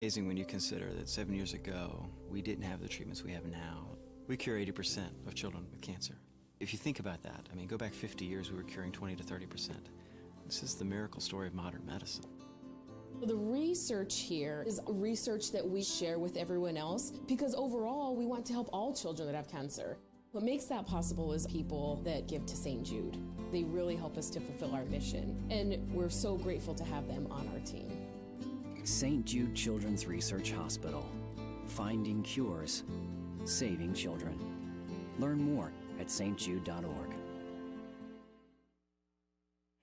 Amazing when you consider that 7 years ago, we didn't have the treatments we have now. We cure 80% of children with cancer. If you think about that, I mean, go back 50 years, we were curing 20 to 30%. This is the miracle story of modern medicine. The research here is research that we share with everyone else because overall, we want to help all children that have cancer. What makes that possible is people that give to St. Jude. They really help us to fulfill our mission, and we're so grateful to have them on our team. St. Jude Children's Research Hospital. Finding cures. Saving children. Learn more at stjude.org.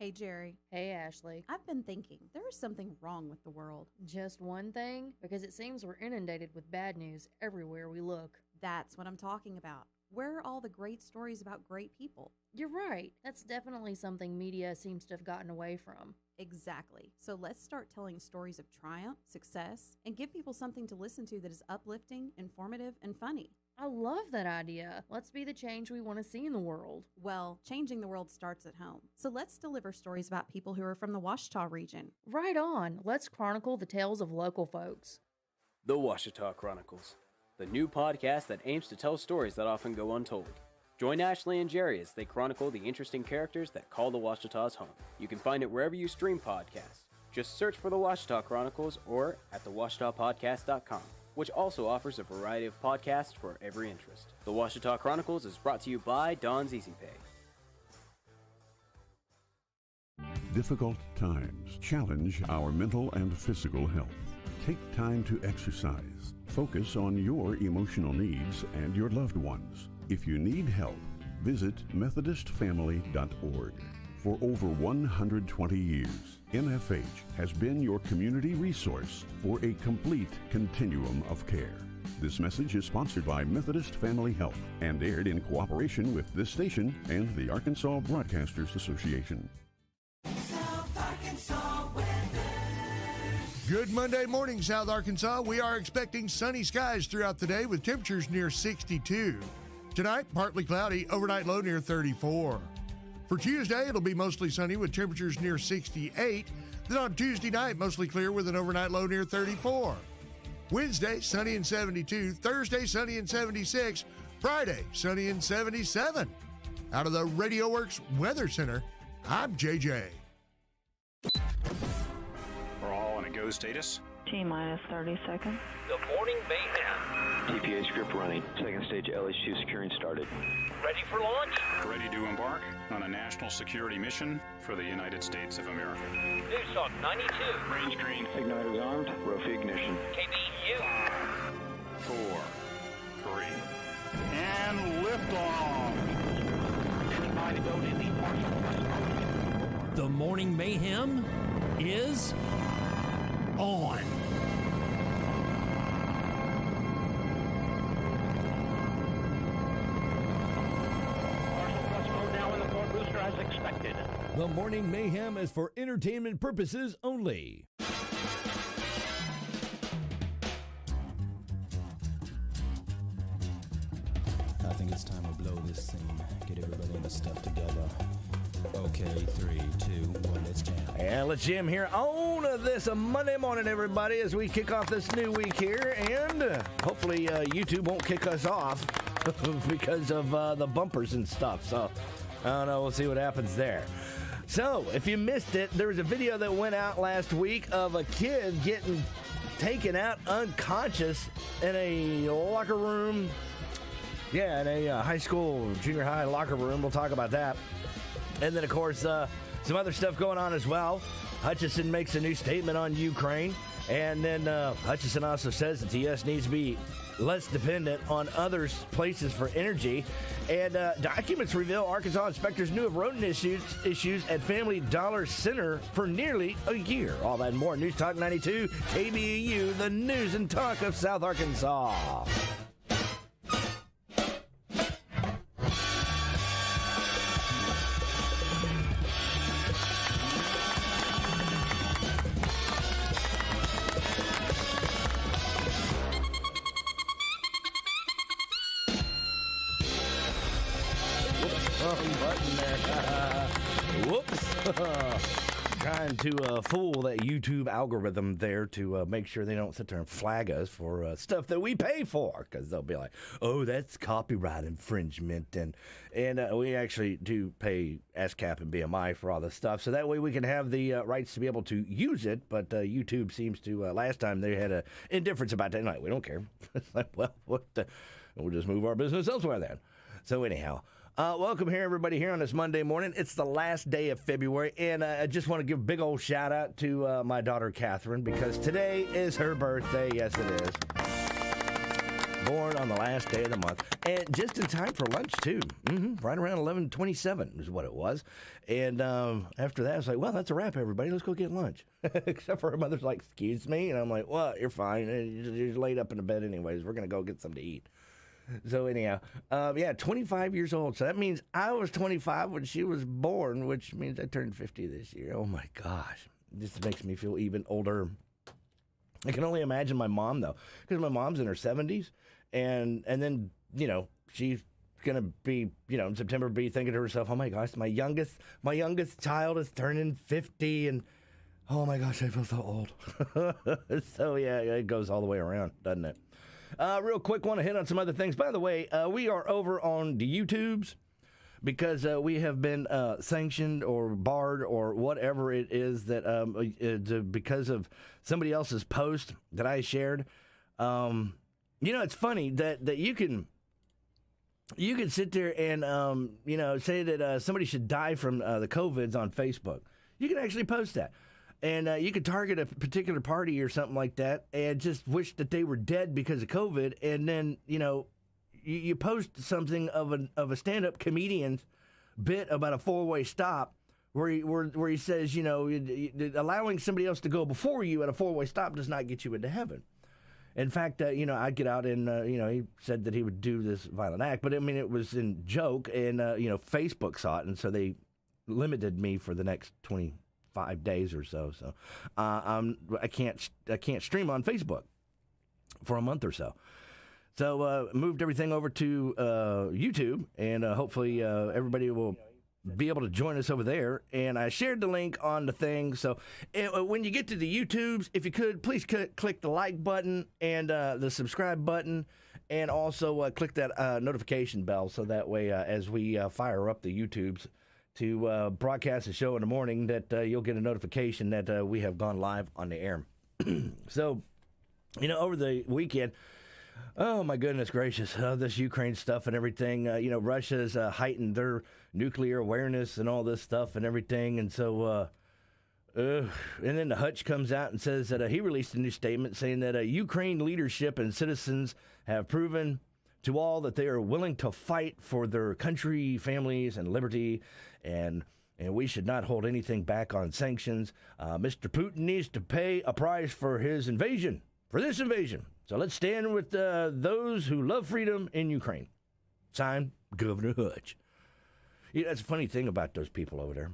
Hey, Jerry. Hey, Ashley. I've been thinking there is something wrong with the world. Just one thing? Because it seems we're inundated with bad news everywhere we look. That's what I'm talking about. Where are all the great stories about great people? You're right. That's definitely something media seems to have gotten away from. Exactly. So let's start telling stories of triumph, success, and give people something to listen to that is uplifting, informative, and funny. I love that idea. Let's be the change we want to see in the world. Well, changing the world starts at home. So let's deliver stories about people who are from the Ouachita region. Right on. Let's chronicle the tales of local folks. The Ouachita Chronicles, the new podcast that aims to tell stories that often go untold. Join Ashley and Jerry as they chronicle the interesting characters that call the Ouachitas home. You can find it wherever you stream podcasts. Just search for the Ouachita Chronicles or at thewashitapodcast.com, which also offers a variety of podcasts for every interest. The Ouachita Chronicles is brought to you by Don's Easy Pay. Difficult times challenge our mental and physical health. Take time to exercise. Focus on your emotional needs and your loved ones. If you need help, visit methodistfamily.org. For over 120 years, MFH has been your community resource for a complete continuum of care. This message is sponsored by Methodist Family Health and aired in cooperation with this station and the Arkansas Broadcasters Association. South Arkansas weather. Good Monday morning, South Arkansas. We are expecting sunny skies throughout the day with temperatures near 62. Tonight, partly cloudy, overnight low near 34. For Tuesday, it'll be mostly sunny with temperatures near 68. Then on Tuesday night, mostly clear with an overnight low near 34. Wednesday, sunny and 72. Thursday, sunny and 76. Friday, sunny and 77. Out of the Radio Works Weather Center, I'm JJ. We're all in a go status. T-minus 30 seconds. Good morning, Mayhem. TPA script running. Second stage LHU securing started. Ready for launch? Ready to embark on a national security mission for the United States of America. Newstalk 92. Range green. Igniters armed. Rofi ignition. KBEU. 4, 3, and liftoff. Anybody go to the partial thrust mode? The morning mayhem is on. As expected. The morning mayhem is for entertainment purposes only. I think it's time to blow this scene. Get everybody in the stuff together. Okay, 3, 2, 1, let's jam. And let's jam here on this Monday morning, everybody, as we kick off this new week here. And hopefully YouTube won't kick us off because of the bumpers and stuff. So I don't know. We'll see what happens there. So, if you missed it, there was a video that went out last week of a kid getting taken out unconscious in a locker room. Yeah, in a high school, junior high locker room. We'll talk about that. And then, of course, some other stuff going on as well. Hutchinson makes a new statement on Ukraine. And then Hutchinson also says that the U.S. needs to be less dependent on other places for energy. And documents reveal Arkansas inspectors knew of rodent issues at Family Dollar Center for nearly a year. All that and more. News Talk 92, KBEU, the news and talk of South Arkansas. Whoops. trying to fool that YouTube algorithm there to make sure they don't sit there and flag us for stuff that we pay for, because they'll be like, oh, that's copyright infringement, and we actually do pay ASCAP and BMI for all this stuff, so that way we can have the rights to be able to use it, but YouTube seems to, last time they had a indifference about that. Like, we don't care. It's like, well, we'll just move our business elsewhere then. So anyhow, welcome here, everybody, here on this Monday morning. It's the last day of February, and I just want to give a big old shout-out to my daughter, Catherine, because today is her birthday. Yes, it is. Born on the last day of the month, and just in time for lunch, too. Right around 11:27 is what it was. And after that, I was like, well, that's a wrap, everybody. Let's go get lunch. Except for her mother's like, excuse me? And I'm like, well, you're fine. You're laid up in the bed anyways. We're going to go get something to eat. So anyhow, 25 years old. So that means I was 25 when she was born, which means I turned 50 this year. Oh my gosh. This makes me feel even older. I can only imagine my mom, though, because my mom's in her 70s. And then, she's going to be, in September, be thinking to herself, oh my gosh, my youngest child is turning 50. And oh my gosh, I feel so old. So yeah, it goes all the way around, doesn't it? Real quick, want to hit on some other things. By the way, we are over on the YouTubes because we have been sanctioned or barred or whatever it is that because of somebody else's post that I shared. It's funny that you can sit there and say that somebody should die from the COVIDs on Facebook. You can actually post that. And you could target a particular party or something like that and just wish that they were dead because of COVID. And then, you post something of a stand-up comedian's bit about a four-way stop where he says, allowing somebody else to go before you at a four-way stop does not get you into heaven. In fact, I'd get out and, he said that he would do this violent act. But, it was in joke, and, Facebook saw it, and so they limited me for the next 25 days or so. So I can't stream on Facebook for a month or so. So moved everything over to YouTube, and hopefully everybody will be able to join us over there. And I shared the link on the thing. So when you get to the YouTubes, if you could, please click the like button and the subscribe button, and also click that notification bell, so that way as we fire up the YouTubes to broadcast the show in the morning, that you'll get a notification that we have gone live on the air. So, over the weekend, oh my goodness gracious, this Ukraine stuff and everything, Russia's heightened their nuclear awareness and all this stuff and everything, and so, and then the Hutch comes out and says that he released a new statement saying that Ukraine leadership and citizens have proven to all that they are willing to fight for their country, families, and liberty, and we should not hold anything back on sanctions. Mr. Putin needs to pay a price for his invasion, for this invasion. So let's stand with those who love freedom in Ukraine. Signed, Governor Hutch. That's a funny thing about those people over there.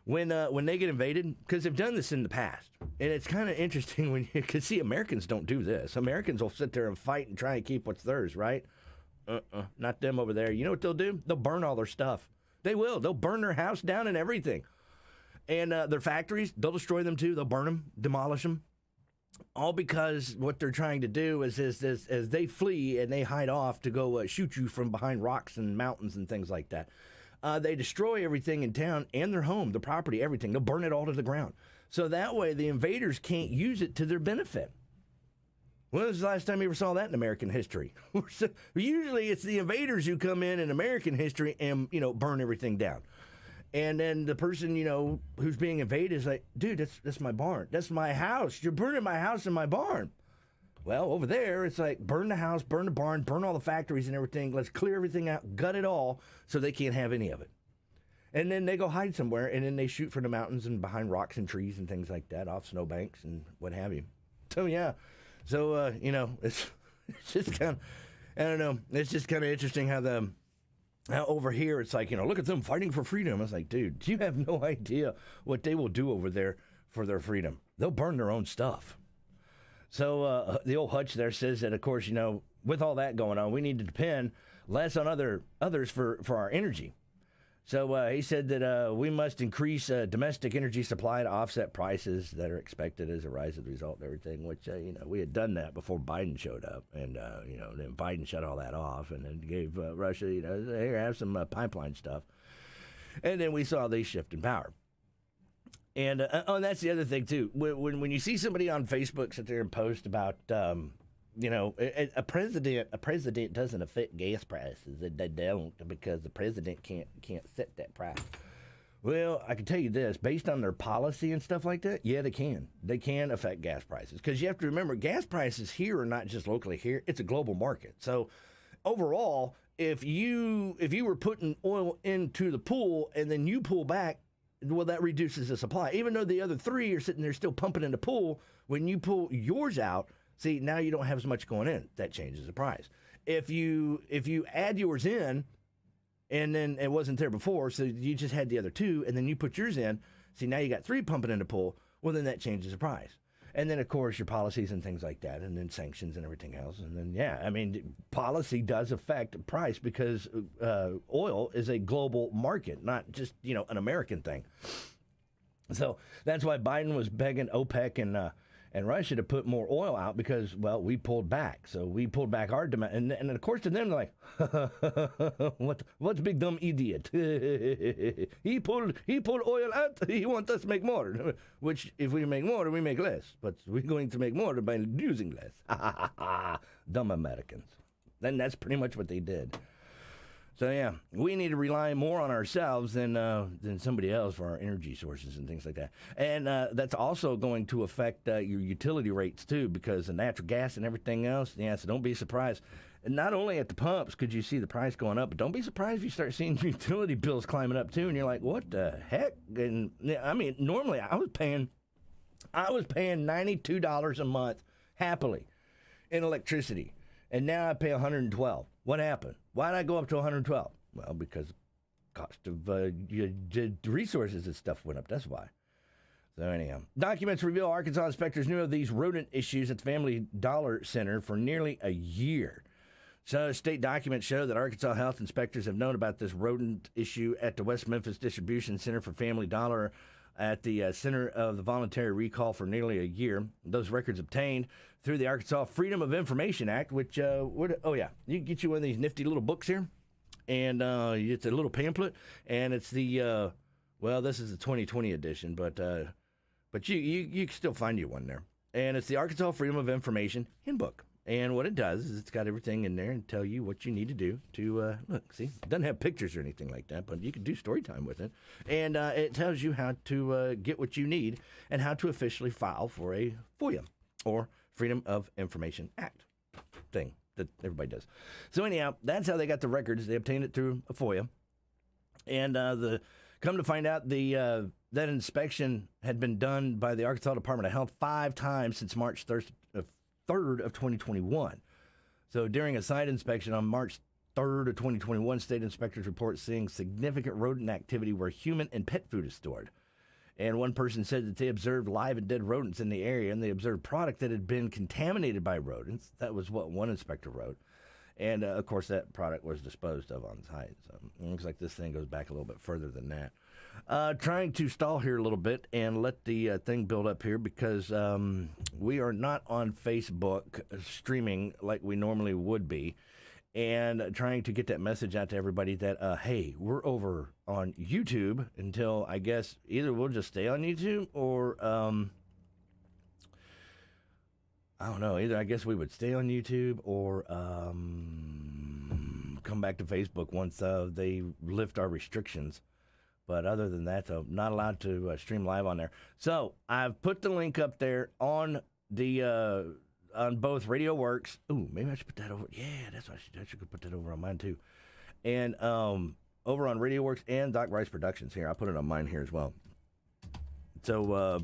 When they get invaded, because they've done this in the past, and it's kind of interesting when you can see Americans don't do this. Americans will sit there and fight and try and keep what's theirs, right? Not them over there. You know what they'll do? They'll burn all their stuff. They will. They'll burn their house down and everything. And their factories, they'll destroy them too. They'll burn them, demolish them. All because what they're trying to do is as they flee and they hide off to go shoot you from behind rocks and mountains and things like that. They destroy everything in town and their home, the property, everything. They'll burn it all to the ground. So that way the invaders can't use it to their benefit. When was the last time you ever saw that in American history? Usually it's the invaders who come in American history and, burn everything down. And then the person, who's being invaded is like, dude, that's my barn. That's my house. You're burning my house and my barn. Well, over there, it's like burn the house, burn the barn, burn all the factories and everything. Let's clear everything out, gut it all so they can't have any of it. And then they go hide somewhere, and then they shoot from the mountains and behind rocks and trees and things like that, off snowbanks and what have you. So, yeah. So, it's just kind of, I don't know, it's just kind of interesting how over here it's like, look at them fighting for freedom. I was like, dude, you have no idea what they will do over there for their freedom. They'll burn their own stuff. So the old Hutch there says that, of course, with all that going on, we need to depend less on others for our energy. So he said that we must increase domestic energy supply to offset prices that are expected as a rise of the result and everything, which, we had done that before Biden showed up. And, then Biden shut all that off and then gave Russia, here, have some pipeline stuff. And then we saw the shift in power. And that's the other thing, too. When you see somebody on Facebook sit there and post about, a president doesn't affect gas prices. They don't, because the president can't set that price. Well, I can tell you this, based on their policy and stuff like that, yeah, they can. They can affect gas prices. Because you have to remember, gas prices here are not just locally here. It's a global market. So overall, if you were putting oil into the pool and then you pull back, well, that reduces the supply. Even though the other three are sitting there still pumping in the pool, when you pull yours out, see, now you don't have as much going in. That changes the price. If you add yours in, and then it wasn't there before, so you just had the other two, and then you put yours in, see, now you got three pumping in the pool, well, then that changes the price. And then, of course, your policies and things like that, and then sanctions and everything else. And then, policy does affect price because oil is a global market, not just, an American thing. So that's why Biden was begging OPEC and Russia to put more oil out because, well, we pulled back. So we pulled back our demand. And of course, to them, they're like, what's big dumb idiot? he pulled oil out. He wants us to make more. Which, if we make more, we make less. But we're going to make more by using less. Dumb Americans. Then that's pretty much what they did. So, yeah, we need to rely more on ourselves than somebody else for our energy sources and things like that. And that's also going to affect your utility rates, too, because of natural gas and everything else. Yeah, so don't be surprised. And not only at the pumps could you see the price going up, but don't be surprised if you start seeing utility bills climbing up, too. And you're like, what the heck? And, normally I was paying $92 a month happily in electricity. And now I pay $112. What happened? Why did I go up to 112? Well, because cost of resources and stuff went up. That's why. So anyhow, documents reveal Arkansas inspectors knew of these rodent issues at the Family Dollar Center for nearly a year. So state documents show that Arkansas health inspectors have known about this rodent issue at the West Memphis Distribution Center for Family Dollar at the center of the voluntary recall for nearly a year. Those records obtained through the Arkansas Freedom of Information Act, which, you can get you one of these nifty little books here, and it's a little pamphlet, and it's the, this is the 2020 edition, but you can still find you one there. And it's the Arkansas Freedom of Information handbook. And what it does is it's got everything in there and tell you what you need to do to, look, see, it doesn't have pictures or anything like that, but you can do story time with it. And it tells you how to get what you need and how to officially file for a FOIA, or Freedom of Information Act thing that everybody does. So anyhow, that's how they got the records. They obtained it through a FOIA. And come to find out, that inspection had been done by the Arkansas Department of Health 5 times since March 3rd of 2021. So during a site inspection on March 3rd of 2021, state inspectors report seeing significant rodent activity where human and pet food is stored. And one person said that they observed live and dead rodents in the area, and they observed product that had been contaminated by rodents. That was what one inspector wrote. And, of course, that product was disposed of on site. So it looks like this thing goes back a little bit further than that. Trying to stall here a little bit and let the thing build up here because we are not on Facebook streaming like we normally would be. And trying to get that message out to everybody that, hey, we're over on YouTube until, I guess, either we'll just stay on YouTube or, I don't know, either I guess we would stay on YouTube or come back to Facebook once they lift our restrictions. But other than that, though, not allowed to stream live on there. So I've put the link up there on the on both Radio Works. Ooh, maybe I should put that over. Yeah, that's what I should put that over on mine too. And over on Radio Works and Doc Bryce Productions here. I'll put it on mine here as well. So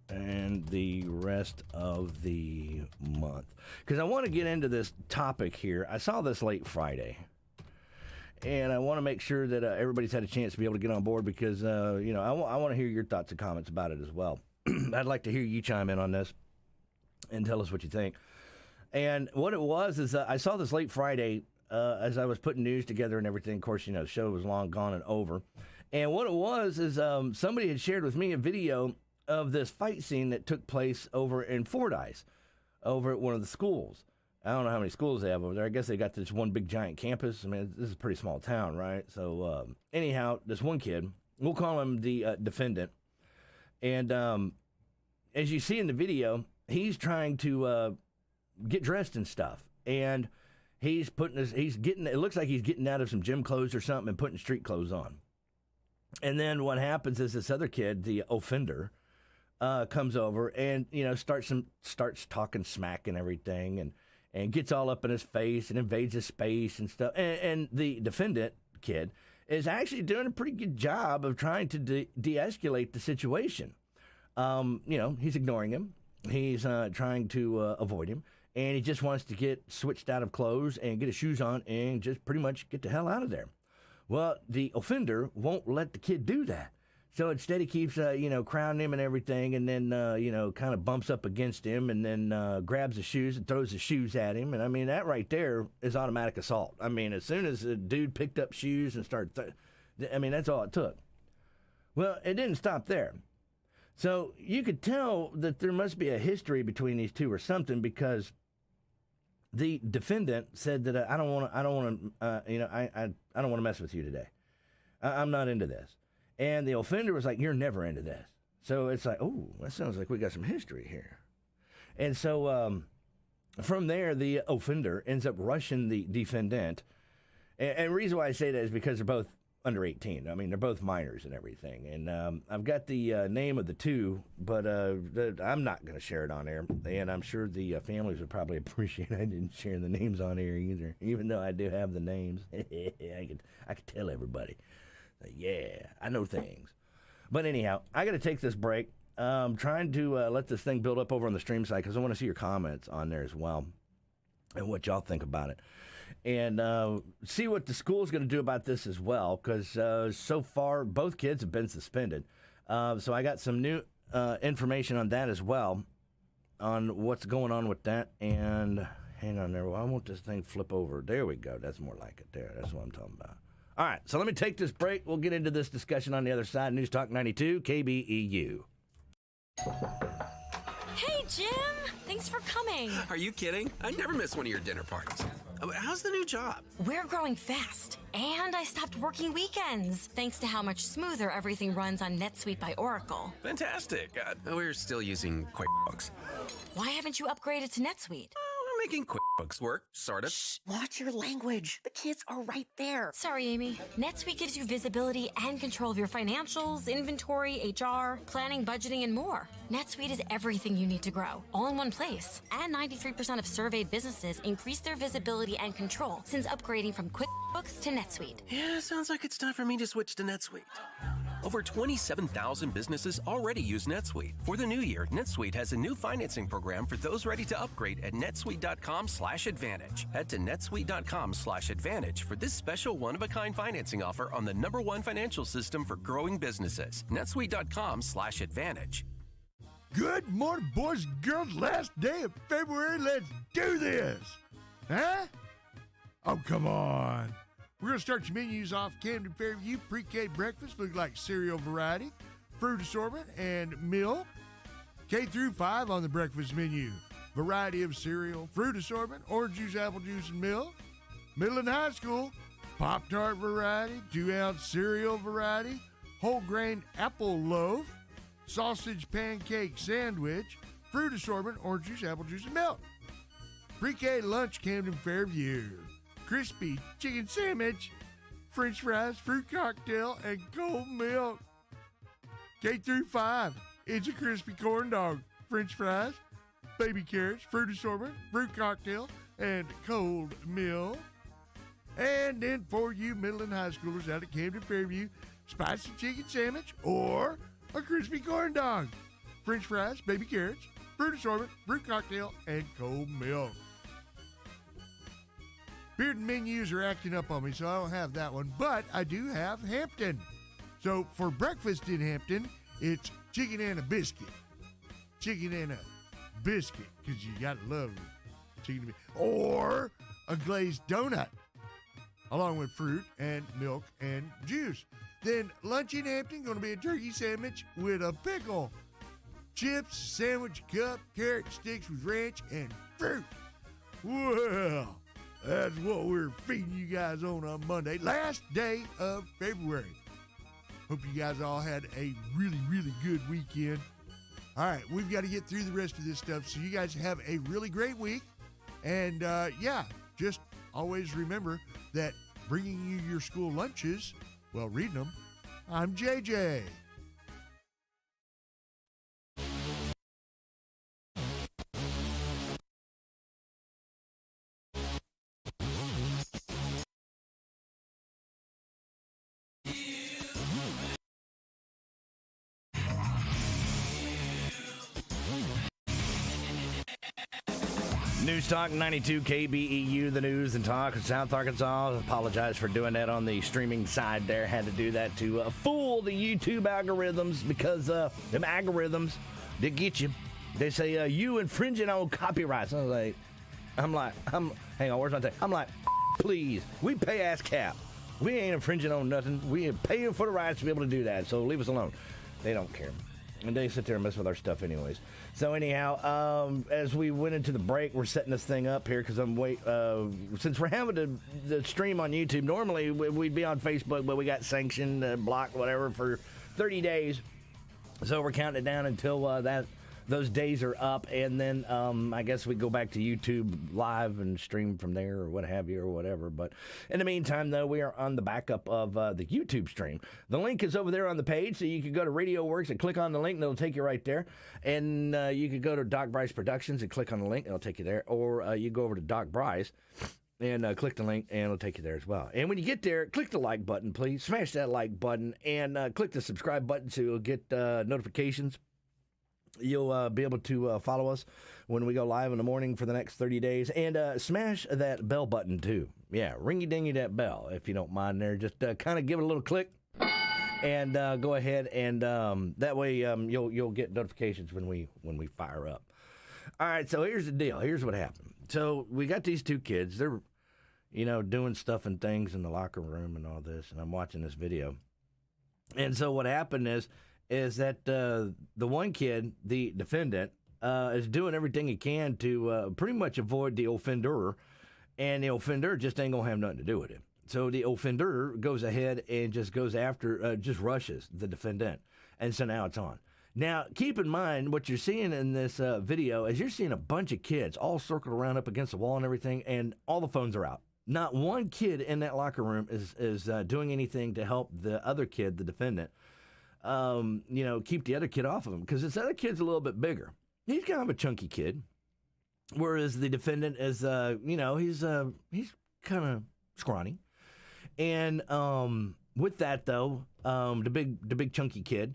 and the rest of the month, because I want to get into this topic here. I saw this late Friday. And I want to make sure that everybody's had a chance to be able to get on board because, I want to hear your thoughts and comments about it as well. I'd like to hear you chime in on this and tell us what you think. And what it was is I saw this late Friday as I was putting news together and everything. Of course, the show was long gone and over. And what it was is somebody had shared with me a video of this fight scene that took place over in Fordyce, over at one of the schools. I don't know how many schools they have over there. I guess they got this one big giant campus. I mean, this is a pretty small town, right? So anyhow, this one kid, we'll call him the defendant. And as you see in the video, he's trying to get dressed and stuff. And it looks like he's getting out of some gym clothes or something and putting street clothes on. And then what happens is this other kid, the offender, comes over and, starts talking smack and everything and gets all up in his face and invades his space and stuff. And the defendant kid is actually doing a pretty good job of trying to de-escalate the situation. He's ignoring him. He's trying to avoid him. And he just wants to get switched out of clothes and get his shoes on and just pretty much get the hell out of there. Well, the offender won't let the kid do that. So instead he keeps, crowding him and everything, and then, kind of bumps up against him and then grabs the shoes and throws the shoes at him. And, I mean, that right there is automatic assault. I mean, as soon as the dude picked up shoes and started, that's all it took. Well, it didn't stop there. So you could tell that there must be a history between these two or something, because the defendant said that I don't want to mess with you today. I'm not into this. And the offender was like, you're never into this. So it's like, oh, that sounds like we got some history here. And so from there, the offender ends up rushing the defendant. And the reason why I say that is because they're both under 18. I mean, they're both minors and everything. And I've got the name of the two, but I'm not going to share it on air. And I'm sure the families would probably appreciate I didn't share the names on air either, even though I do have the names. I could tell everybody. Yeah, I know things. But anyhow, I got to take this break. I'm trying to let this thing build up over on the stream side because I want to see your comments on there as well and what y'all think about it. And see what the school's going to do about this as well, because so far both kids have been suspended. So I got some new information on that as well, on what's going on with that. And hang on there. Well, I want this thing flip over. There we go. That's more like it there. That's what I'm talking about. All right, so let me take this break. We'll get into this discussion on the other side. News Talk 92, KBEU. Hey, Jim. Thanks for coming. Are you kidding? I never miss one of your dinner parties. How's the new job? We're growing fast, and I stopped working weekends, thanks to how much smoother everything runs on NetSuite by Oracle. Fantastic. We're still using QuickBooks. Why haven't you upgraded to NetSuite? We're making QuickBooks work, sort of. Shh, watch your language. The kids are right there. Sorry, Amy. NetSuite gives you visibility and control of your financials, inventory, HR, planning, budgeting, and more. NetSuite is everything you need to grow, all in one place. And 93% of surveyed businesses increase their visibility and control since upgrading from QuickBooks to NetSuite. Yeah, sounds like it's time for me to switch to NetSuite. Over 27,000 businesses already use NetSuite. For the new year, NetSuite has a new financing program for those ready to upgrade at netsuite.com/advantage. Head to netsuite.com/advantage for this special one-of-a-kind financing offer on the #1 financial system for growing businesses. netsuite.com/advantage. Good morning, boys and girls. Last day of February. Let's do this. Huh? Oh, come on. We're going to start your menus off Camden Fairview. Pre-K breakfast looks like cereal variety, fruit assortment, and milk. K through 5 on the breakfast menu. Variety of cereal, fruit assortment, orange juice, apple juice, and milk. Middle and high school, Pop-Tart variety, 2-ounce cereal variety, whole grain apple loaf, sausage pancake sandwich, fruit assortment, orange juice, apple juice, and milk. Pre-K lunch Camden Fairview. Crispy chicken sandwich, french fries, fruit cocktail, and cold milk. K through 5, it's a crispy corn dog, french fries, baby carrots, fruit assortment, fruit cocktail, and cold milk. And then for you middle and high schoolers out at Camden Fairview, spicy chicken sandwich or a crispy corn dog, french fries, baby carrots, fruit assortment, fruit cocktail, and cold milk. Beard menus are acting up on me, so I don't have that one, but I do have Hampton. So for breakfast in Hampton, it's chicken and a biscuit. Chicken and a biscuit, because you gotta love chicken and biscuit. Or a glazed donut. along with fruit and milk and juice. Then lunch in Hampton, going to be a turkey sandwich with a pickle. Chips, sandwich cup, carrot sticks with ranch, and fruit. Well, that's what we're feeding you guys on Monday, last day of February. Hope you guys all had a really, really good weekend. All right, we've got to get through the rest of this stuff, so you guys have a really great week. And, just always remember that bringing you your school lunches, well, reading them, I'm JJ. News Talk 92 KBEU, the news and talk of South Arkansas. Apologize for doing that on the streaming side there. Had to do that to fool the YouTube algorithms because them algorithms, they get you. They say, you infringing on copyrights. I'm like, hang on, where's my thing? I'm like, please, we pay ASCAP. We ain't infringing on nothing. We ain't paying for the rights to be able to do that, so leave us alone. They don't care. And they sit there and mess with our stuff anyways. So anyhow, as we went into the break, we're setting this thing up here because since we're having the stream on YouTube, normally we'd be on Facebook, but we got sanctioned, blocked, whatever, for 30 days. So we're counting it down until those days are up, and then I guess we go back to YouTube live and stream from there or what have you or whatever. But in the meantime, though, we are on the backup of the YouTube stream. The link is over there on the page, so you can go to Radio Works and click on the link, and it'll take you right there. And you can go to Doc Bryce Productions and click on the link, and it'll take you there. Or you go over to Doc Bryce and click the link, and it'll take you there as well. And when you get there, click the like button, please. Smash that like button, and click the subscribe button so you'll get notifications. You'll be able to follow us when we go live in the morning for the next 30 days. And smash that bell button, too. Yeah, ringy-dingy that bell, if you don't mind there. Just kind of give it a little click and go ahead. And that way you'll get notifications when we fire up. All right, so here's the deal. Here's what happened. So we got these two kids. They're, doing stuff and things in the locker room and all this. And I'm watching this video. And so what happened is that the one kid, the defendant, is doing everything he can to pretty much avoid the offender, and the offender just ain't going to have nothing to do with it. So the offender goes ahead and just goes after, just rushes the defendant, and so now it's on. Now, keep in mind, what you're seeing in this video is you're seeing a bunch of kids all circled around up against the wall and everything, and all the phones are out. Not one kid in that locker room is doing anything to help the other kid, the defendant, keep the other kid off of him, because this other kid's a little bit bigger. He's kind of a chunky kid, whereas the defendant is, he's kind of scrawny. And with that, though, the big chunky kid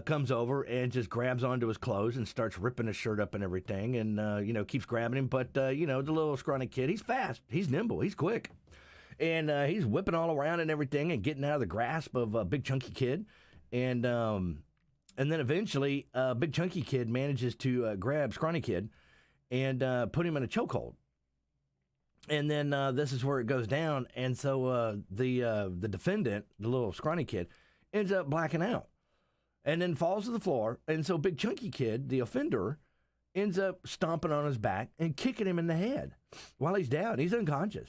comes over and just grabs onto his clothes and starts ripping his shirt up and everything, and keeps grabbing him. But the little scrawny kid, he's fast, he's nimble, he's quick, and he's whipping all around and everything and getting out of the grasp of a big chunky kid. And then eventually, Big Chunky Kid manages to grab Scrawny Kid and put him in a chokehold. And then this is where it goes down. And so the defendant, the little Scrawny Kid, ends up blacking out and then falls to the floor. And so Big Chunky Kid, the offender, ends up stomping on his back and kicking him in the head while he's down. He's unconscious.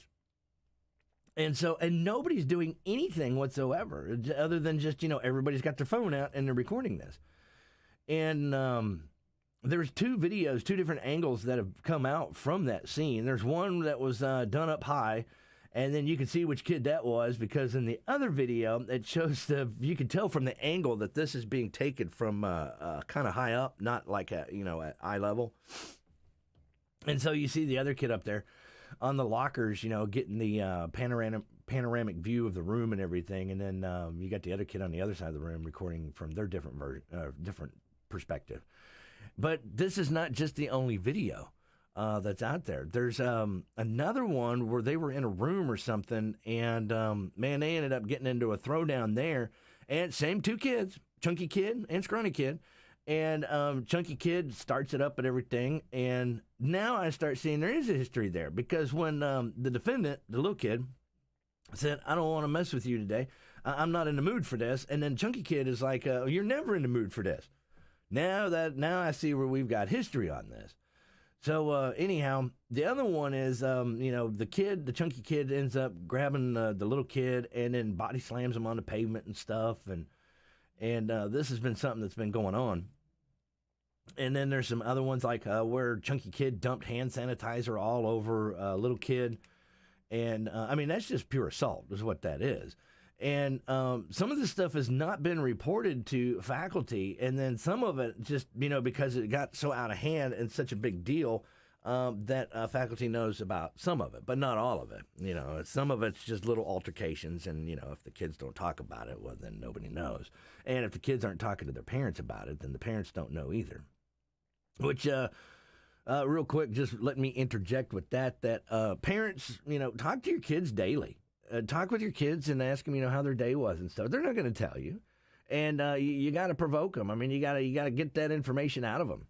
And nobody's doing anything whatsoever other than just, everybody's got their phone out and they're recording this. And there's two different angles that have come out from that scene. There's one that was done up high, and then you can see which kid that was, because in the other video, it shows you can tell from the angle that this is being taken from kind of high up, not like at eye level. And so you see the other kid up there on the lockers, getting the panoramic view of the room and everything, and then you got the other kid on the other side of the room recording from their different perspective. But this is not just the only video that's out there. There's another one where they were in a room or something, and they ended up getting into a throwdown there, and same two kids, Chunky Kid and Scrawny Kid. And Chunky Kid starts it up and everything. And now I start seeing there is a history there, because when the defendant, the little kid, said, I don't want to mess with you today. I'm not in the mood for this. And then Chunky Kid is like, you're never in the mood for this. Now I see where we've got history on this. So anyhow, the other one is, the Chunky Kid ends up grabbing the little kid and then body slams him on the pavement and stuff. And this has been something that's been going on. And then there's some other ones like where Chunky Kid dumped hand sanitizer all over a little kid. And, that's just pure assault is what that is. And some of this stuff has not been reported to faculty. And then some of it just, because it got so out of hand and such a big deal that faculty knows about some of it, but not all of it. Some of it's just little altercations. And, if the kids don't talk about it, well, then nobody knows. And if the kids aren't talking to their parents about it, then the parents don't know either. Which, real quick, just let me interject with that parents, talk to your kids daily. Talk with your kids and ask them, how their day was and stuff. They're not going to tell you. And you got to provoke them. You got to get that information out of them.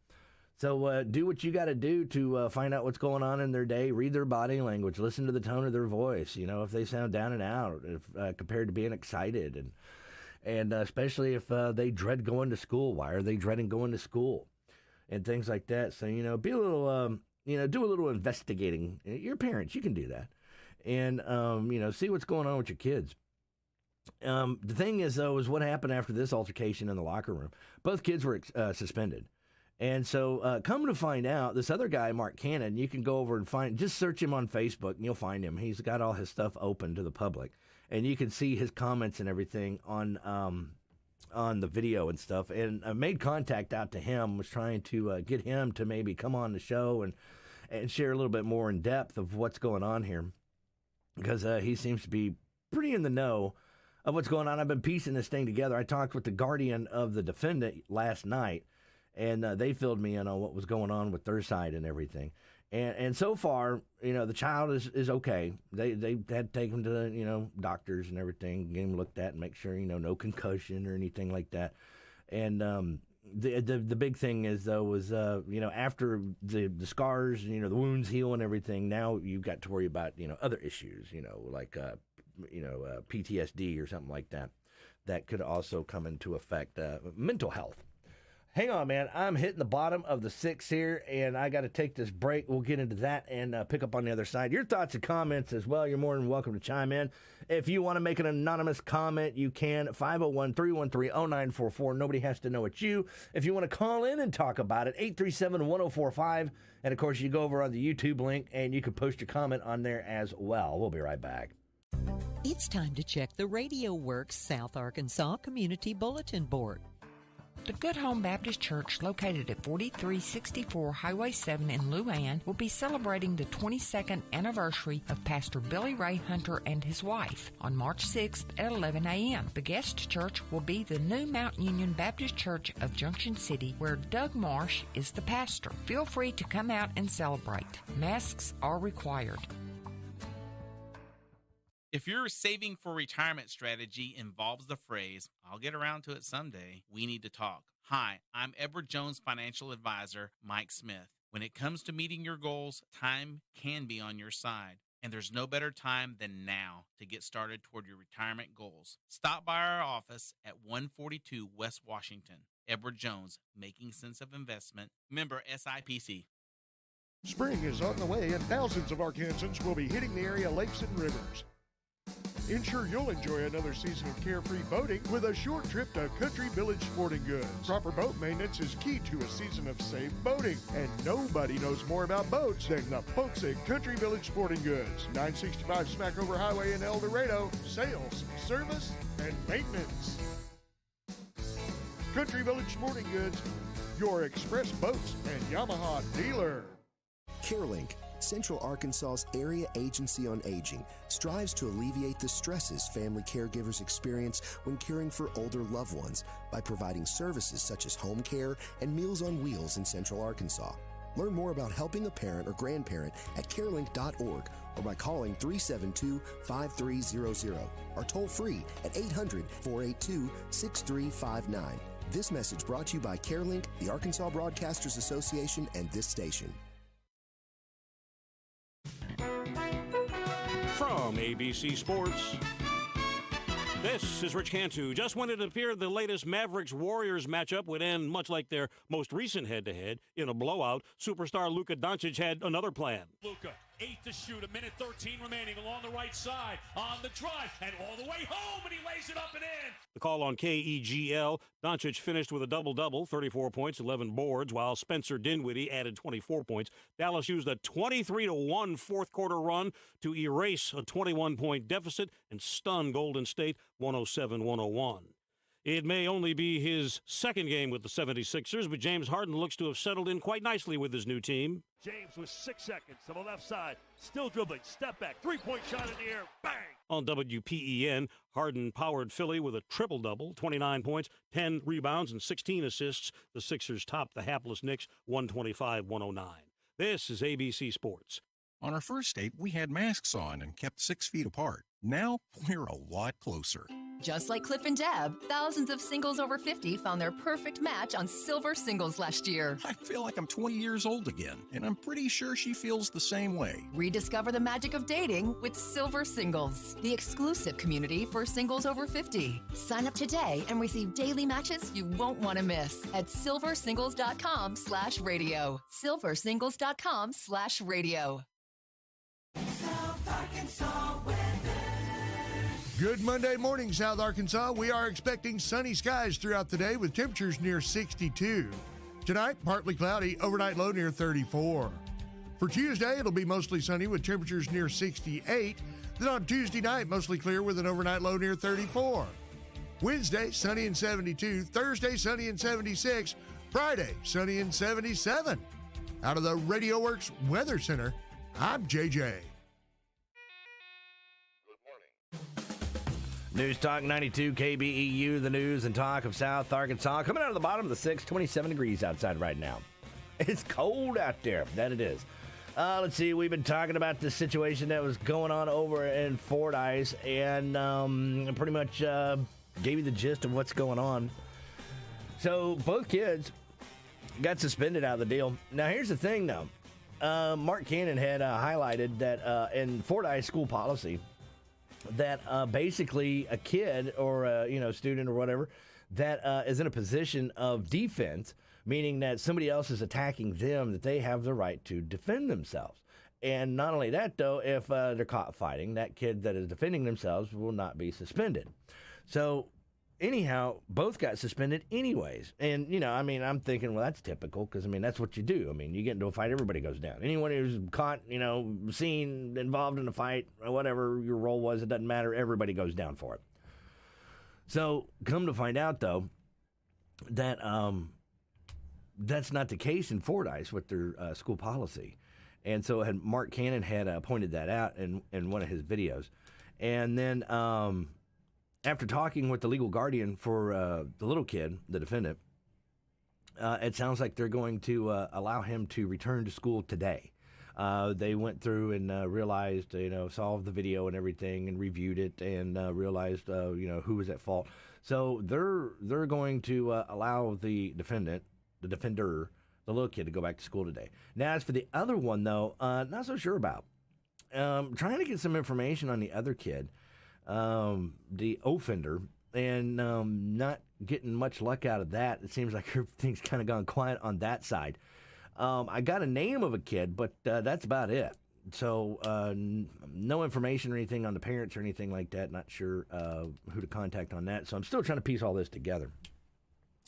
So do what you got to do to find out what's going on in their day. Read their body language. Listen to the tone of their voice. If they sound down and out compared to being excited. And especially if they dread going to school. Why are they dreading going to school? And things like that. So, be a little, do a little investigating. Your parents, you can do that. And, see what's going on with your kids. The thing is, though, is what happened after this altercation in the locker room. Both kids were suspended. And so come to find out, this other guy, Mark Cannon, you can go over and just search him on Facebook and you'll find him. He's got all his stuff open to the public. And you can see his comments and everything on the video and stuff. And I made contact out to him, was trying to get him to maybe come on the show and share a little bit more in depth of what's going on here. Because he seems to be pretty in the know of what's going on. I've been piecing this thing together. I talked with the guardian of the defendant last night, and they filled me in on what was going on with their side and everything. And so far, the child is okay. They had to take him to, doctors and everything, get him looked at and make sure, no concussion or anything like that. And the big thing is, though, was, after the scars, the wounds heal and everything, now you've got to worry about, other issues, like, PTSD or something like that could also come into effect, mental health. Hang on, man. I'm hitting the bottom of the 6 here, and I got to take this break. We'll get into that and pick up on the other side. Your thoughts and comments as well. You're more than welcome to chime in. If you want to make an anonymous comment, you can. 501-313-0944. Nobody has to know it's you. If you want to call in and talk about it, 837-1045. And, of course, you go over on the YouTube link, and you can post your comment on there as well. We'll be right back. It's time to check the Radio Works South Arkansas Community Bulletin Board. The Good Home Baptist Church, located at 4364 Highway 7 in Luann, will be celebrating the 22nd anniversary of Pastor Billy Ray Hunter and his wife on March 6th at 11 a.m. The guest church will be the new Mount Union Baptist Church of Junction City, where Doug Marsh is the pastor. Feel free to come out and celebrate. Masks are required. If your saving for retirement strategy involves the phrase, "I'll get around to it someday," we need to talk. Hi, I'm Edward Jones financial advisor, Mike Smith. When it comes to meeting your goals, time can be on your side, and there's no better time than now to get started toward your retirement goals. Stop by our office at 142 West Washington. Edward Jones, making sense of investment, member SIPC. Spring is on the way, and thousands of Arkansans will be hitting the area lakes and rivers. Ensure you'll enjoy another season of carefree boating with a short trip to Country Village Sporting Goods. Proper boat maintenance is key to a season of safe boating, and nobody knows more about boats than the folks at Country Village Sporting Goods. 965 Smackover Highway in El Dorado. Sales, service, and maintenance. Country Village Sporting Goods, your Express Boats and Yamaha dealer. CareLink, Central Arkansas's area agency on aging, strives to alleviate the stresses family caregivers experience when caring for older loved ones by providing services such as home care and Meals on Wheels in Central Arkansas. Learn more about helping a parent or grandparent at carelink.org or by calling 372-5300 or toll free at 800-482-6359. This message brought to you by CareLink, the Arkansas Broadcasters Association, and this station. From ABC Sports, this is Rich Cantu. Just when it appeared the latest Mavericks-Warriors matchup would end much like their most recent head-to-head in a blowout, superstar Luka Doncic had another plan. Luka, 8 to shoot, a minute 13 remaining along the right side, on the drive, and all the way home, and he lays it up and in. The call on KEGL, Doncic finished with a double-double, 34 points, 11 boards, while Spencer Dinwiddie added 24 points. Dallas used a 23-1 fourth-quarter run to erase a 21-point deficit and stun Golden State 107-101. It may only be his second game with the 76ers, but James Harden looks to have settled in quite nicely with his new team. James with 6 seconds to the left side, still dribbling, step back, three-point shot in the air, bang! On WPEN, Harden powered Philly with a triple-double, 29 points, 10 rebounds, and 16 assists. The Sixers topped the hapless Knicks 125-109. This is ABC Sports. On our first date, we had masks on and kept 6 feet apart. Now, we're a lot closer. Just like Cliff and Deb, thousands of singles over 50 found their perfect match on Silver Singles last year. I feel like I'm 20 years old again, and I'm pretty sure she feels the same way. Rediscover the magic of dating with Silver Singles, the exclusive community for singles over 50. Sign up today and receive daily matches you won't want to miss at silversingles.com/radio. silversingles.com/radio. South Arkansas weather. Good Monday morning, South Arkansas. We are expecting sunny skies throughout the day with temperatures near 62. Tonight, partly cloudy, overnight low near 34. For Tuesday, it'll be mostly sunny with temperatures near 68. Then on Tuesday night, mostly clear with an overnight low near 34. Wednesday, sunny and 72. Thursday, sunny and 76. Friday, sunny and 77. Out of the Radio Works Weather Center, I'm JJ. News Talk 92 KBEU, the news and talk of South Arkansas. Coming out of the bottom of the 6th, 27 degrees outside right now. It's cold out there, that it is. Let's see, we've been talking about the situation that was going on over in Fordyce and pretty much gave you the gist of what's going on. So both kids got suspended out of the deal. Now here's the thing though. Mark Cannon had highlighted that in Fordyce school policy, that basically a kid or a student or whatever that is in a position of defense, meaning that somebody else is attacking them, that they have the right to defend themselves. And not only that, though, if they're caught fighting, that kid that is defending themselves will not be suspended. So anyhow, both got suspended anyways. And, I'm thinking, well, that's typical because, that's what you do. You get into a fight, everybody goes down. Anyone who's caught, seen, involved in a fight, or whatever your role was, it doesn't matter. Everybody goes down for it. So come to find out, though, that that's not the case in Fordyce with their school policy. And so Mark Cannon had pointed that out in one of his videos. And then after talking with the legal guardian for the little kid, the defendant, it sounds like they're going to allow him to return to school today. They went through and realized, saw the video and everything and reviewed it and realized, who was at fault. So they're going to allow the defender, the little kid, to go back to school today. Now, as for the other one, though, not so sure about. Trying to get some information on the other kid, the offender, and not getting much luck out of that. It seems like everything's kind of gone quiet on that side. I got a name of a kid, but that's about it. So no information or anything on the parents or anything like that. Not sure who to contact on that. So I'm still trying to piece all this together.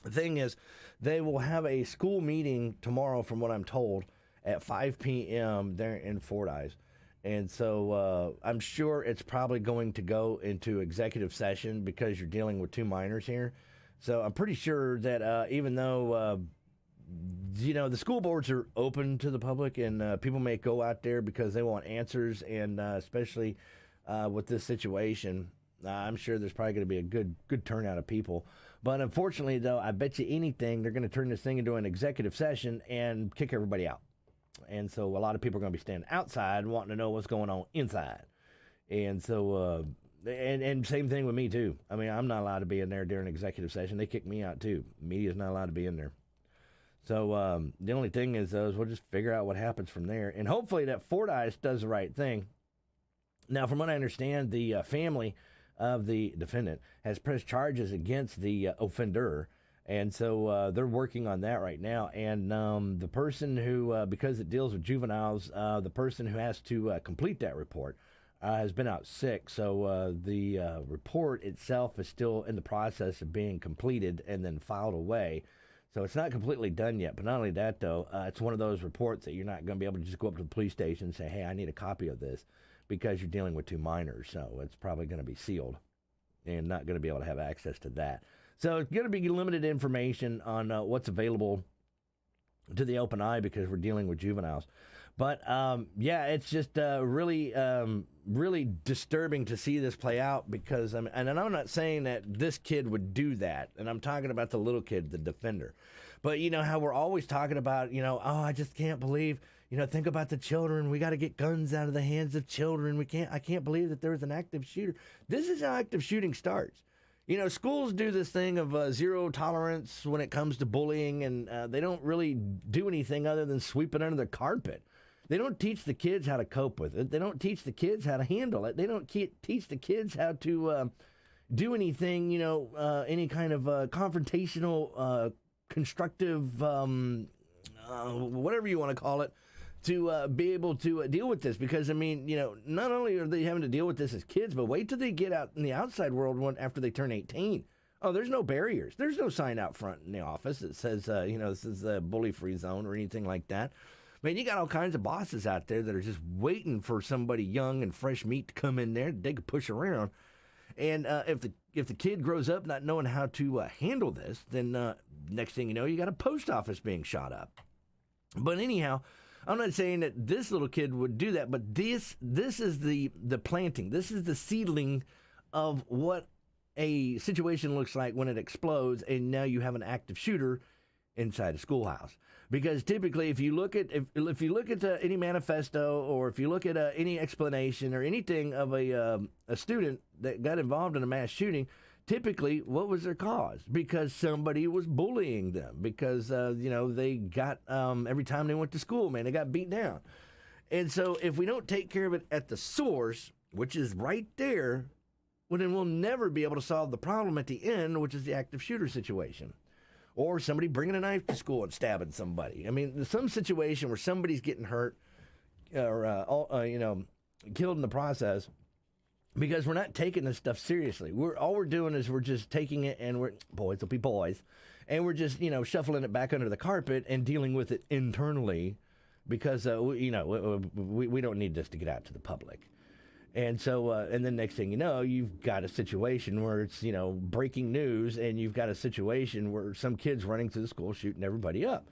The thing is, they will have a school meeting tomorrow, from what I'm told, at 5 p.m. there in Fordyce. And so I'm sure it's probably going to go into executive session because you're dealing with two minors here. So I'm pretty sure that even though, the school boards are open to the public and people may go out there because they want answers, and especially with this situation, I'm sure there's probably going to be a good turnout of people. But unfortunately, though, I bet you anything they're going to turn this thing into an executive session and kick everybody out. And so a lot of people are going to be standing outside wanting to know what's going on inside. And so, and same thing with me, too. I'm not allowed to be in there during executive session. They kick me out, too. Media's not allowed to be in there. So the only thing is we'll just figure out what happens from there. And hopefully that Fordyce does the right thing Now, from what I understand, the family of the defendant has pressed charges against the offender, and so they're working on that right now. And the person who, because it deals with juveniles, the person who has to complete that report has been out sick. So the report itself is still in the process of being completed and then filed away. So it's not completely done yet. But not only that, though, it's one of those reports that you're not going to be able to just go up to the police station and say, hey, I need a copy of this, because you're dealing with 2 minors. So it's probably going to be sealed and not going to be able to have access to that. So it's going to be limited information on what's available to the open eye, because we're dealing with juveniles. But, yeah, it's just really disturbing to see this play out, because, and I'm not saying that this kid would do that, and I'm talking about the little kid, the defender. But, you know, how we're always talking about, you know, oh, I just can't believe, you know, think about the children. We got to get guns out of the hands of children. I can't believe that there was an active shooter. This is how active shooting starts. You know, schools do this thing of zero tolerance when it comes to bullying, and they don't really do anything other than sweep it under the carpet. They don't teach the kids how to cope with it. They don't teach the kids how to handle it. They don't teach the kids how to do anything, you know, any kind of confrontational, constructive, whatever you want to call it, to be able to deal with this. Because, I mean, you know, not only are they having to deal with this as kids, but wait till they get out in the outside world after they turn 18. Oh, there's no barriers. There's no sign out front in the office that says, you know, this is a bully-free zone or anything like that. Man, you got all kinds of bosses out there that are just waiting for somebody young and fresh meat to come in there that they could push around. And if the kid grows up not knowing how to handle this, then next thing you know, you got a post office being shot up. But anyhow, I'm not saying that this little kid would do that, but this is the planting. This is the seedling of what a situation looks like when it explodes, and now you have an active shooter inside a schoolhouse. Because typically, if you look at any manifesto, or if you look at any explanation or anything of a student that got involved in a mass shooting, typically, what was their cause? Because somebody was bullying them. Because you know, they got every time they went to school, man, they got beat down. And so, if we don't take care of it at the source, which is right there, well, then we'll never be able to solve the problem at the end, which is the active shooter situation. Or somebody bringing a knife to school and stabbing somebody. I mean, there's some situation where somebody's getting hurt or, you know, killed in the process, because we're not taking this stuff seriously. All we're doing is we're just taking it, and boys will be boys, and we're just, you know, shuffling it back under the carpet and dealing with it internally, because, you know, we don't need this to get out to the public. And so, and then next thing you know, you've got a situation where it's, you know, breaking news, and you've got a situation where some kid's running through the school shooting everybody up.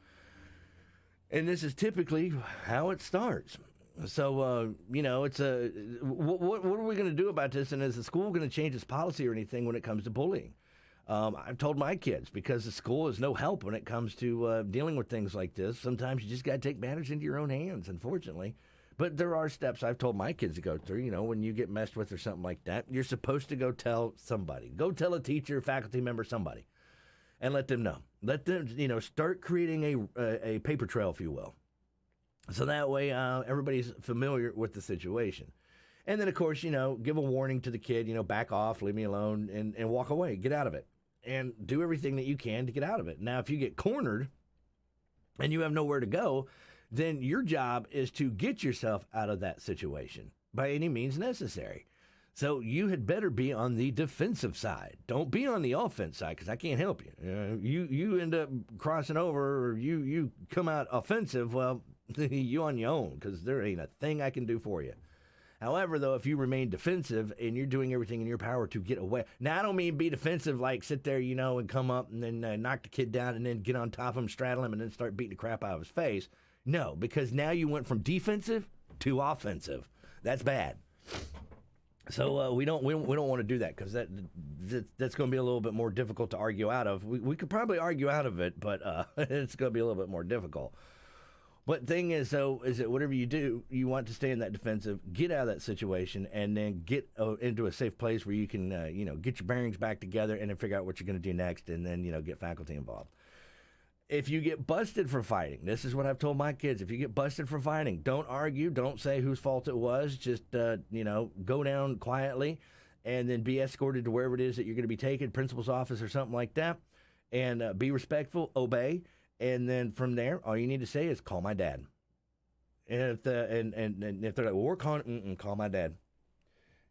And this is typically how it starts. So, you know, it's what are we going to do about this? And is the school going to change its policy or anything when it comes to bullying? I've told my kids, because the school is no help when it comes to dealing with things like this. Sometimes you just got to take matters into your own hands, unfortunately. But there are steps I've told my kids to go through. You know, when you get messed with or something like that, you're supposed to go tell somebody. Go tell a teacher, faculty member, somebody, and let them know. Let them, you know, start creating a paper trail, if you will. So that way everybody's familiar with the situation. And then, of course, you know, give a warning to the kid, you know, back off, leave me alone, and walk away, get out of it. And do everything that you can to get out of it. Now, if you get cornered and you have nowhere to go, then your job is to get yourself out of that situation by any means necessary. So you had better be on the defensive side. Don't be on the offense side, because I can't help you. You end up crossing over, or you come out offensive, well, you on your own, because there ain't a thing I can do for you. However, though, if you remain defensive and you're doing everything in your power to get away. Now, I don't mean be defensive like sit there, you know, and come up and then knock the kid down and then get on top of him, straddle him, and then start beating the crap out of his face. No, because now you went from defensive to offensive. That's bad. So we don't want to do that, because that's going to be a little bit more difficult to argue out of. We could probably argue out of it, but it's going to be a little bit more difficult. But thing is, though, is that whatever you do, you want to stay in that defensive, get out of that situation, and then get into a safe place where you can, you know, get your bearings back together, and then figure out what you're going to do next, and then, you know, get faculty involved. if you get busted for fighting, this is what I've told my kids. If you get busted for fighting, don't argue. Don't say whose fault it was. Just, go down quietly and then be escorted to wherever it is that you're going to be taken, principal's office or something like that, and be respectful, obey. And then from there, all you need to say is call my dad. And if if they're like, well, we're calling, call my dad.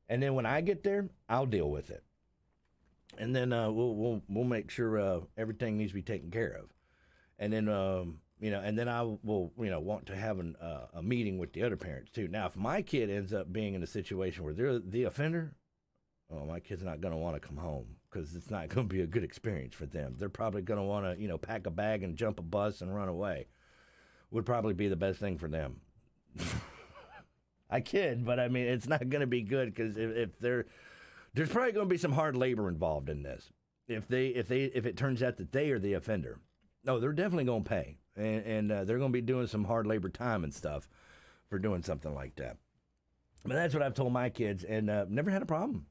And then when I get there, I'll deal with it. And then we'll make sure everything needs to be taken care of. And then and then I will want to have a meeting with the other parents too. Now, if my kid ends up being in a situation where they're the offender, my kid's not going to want to come home because it's not going to be a good experience for them. They're probably going to want to pack a bag and jump a bus and run away. Would probably be the best thing for them. I kid, but I mean it's not going to be good because if there's probably going to be some hard labor involved in this. If it turns out that they are the offender, no, they're definitely going to pay, and they're going to be doing some hard labor time and stuff for doing something like that. But that's what I've told my kids, and never had a problem.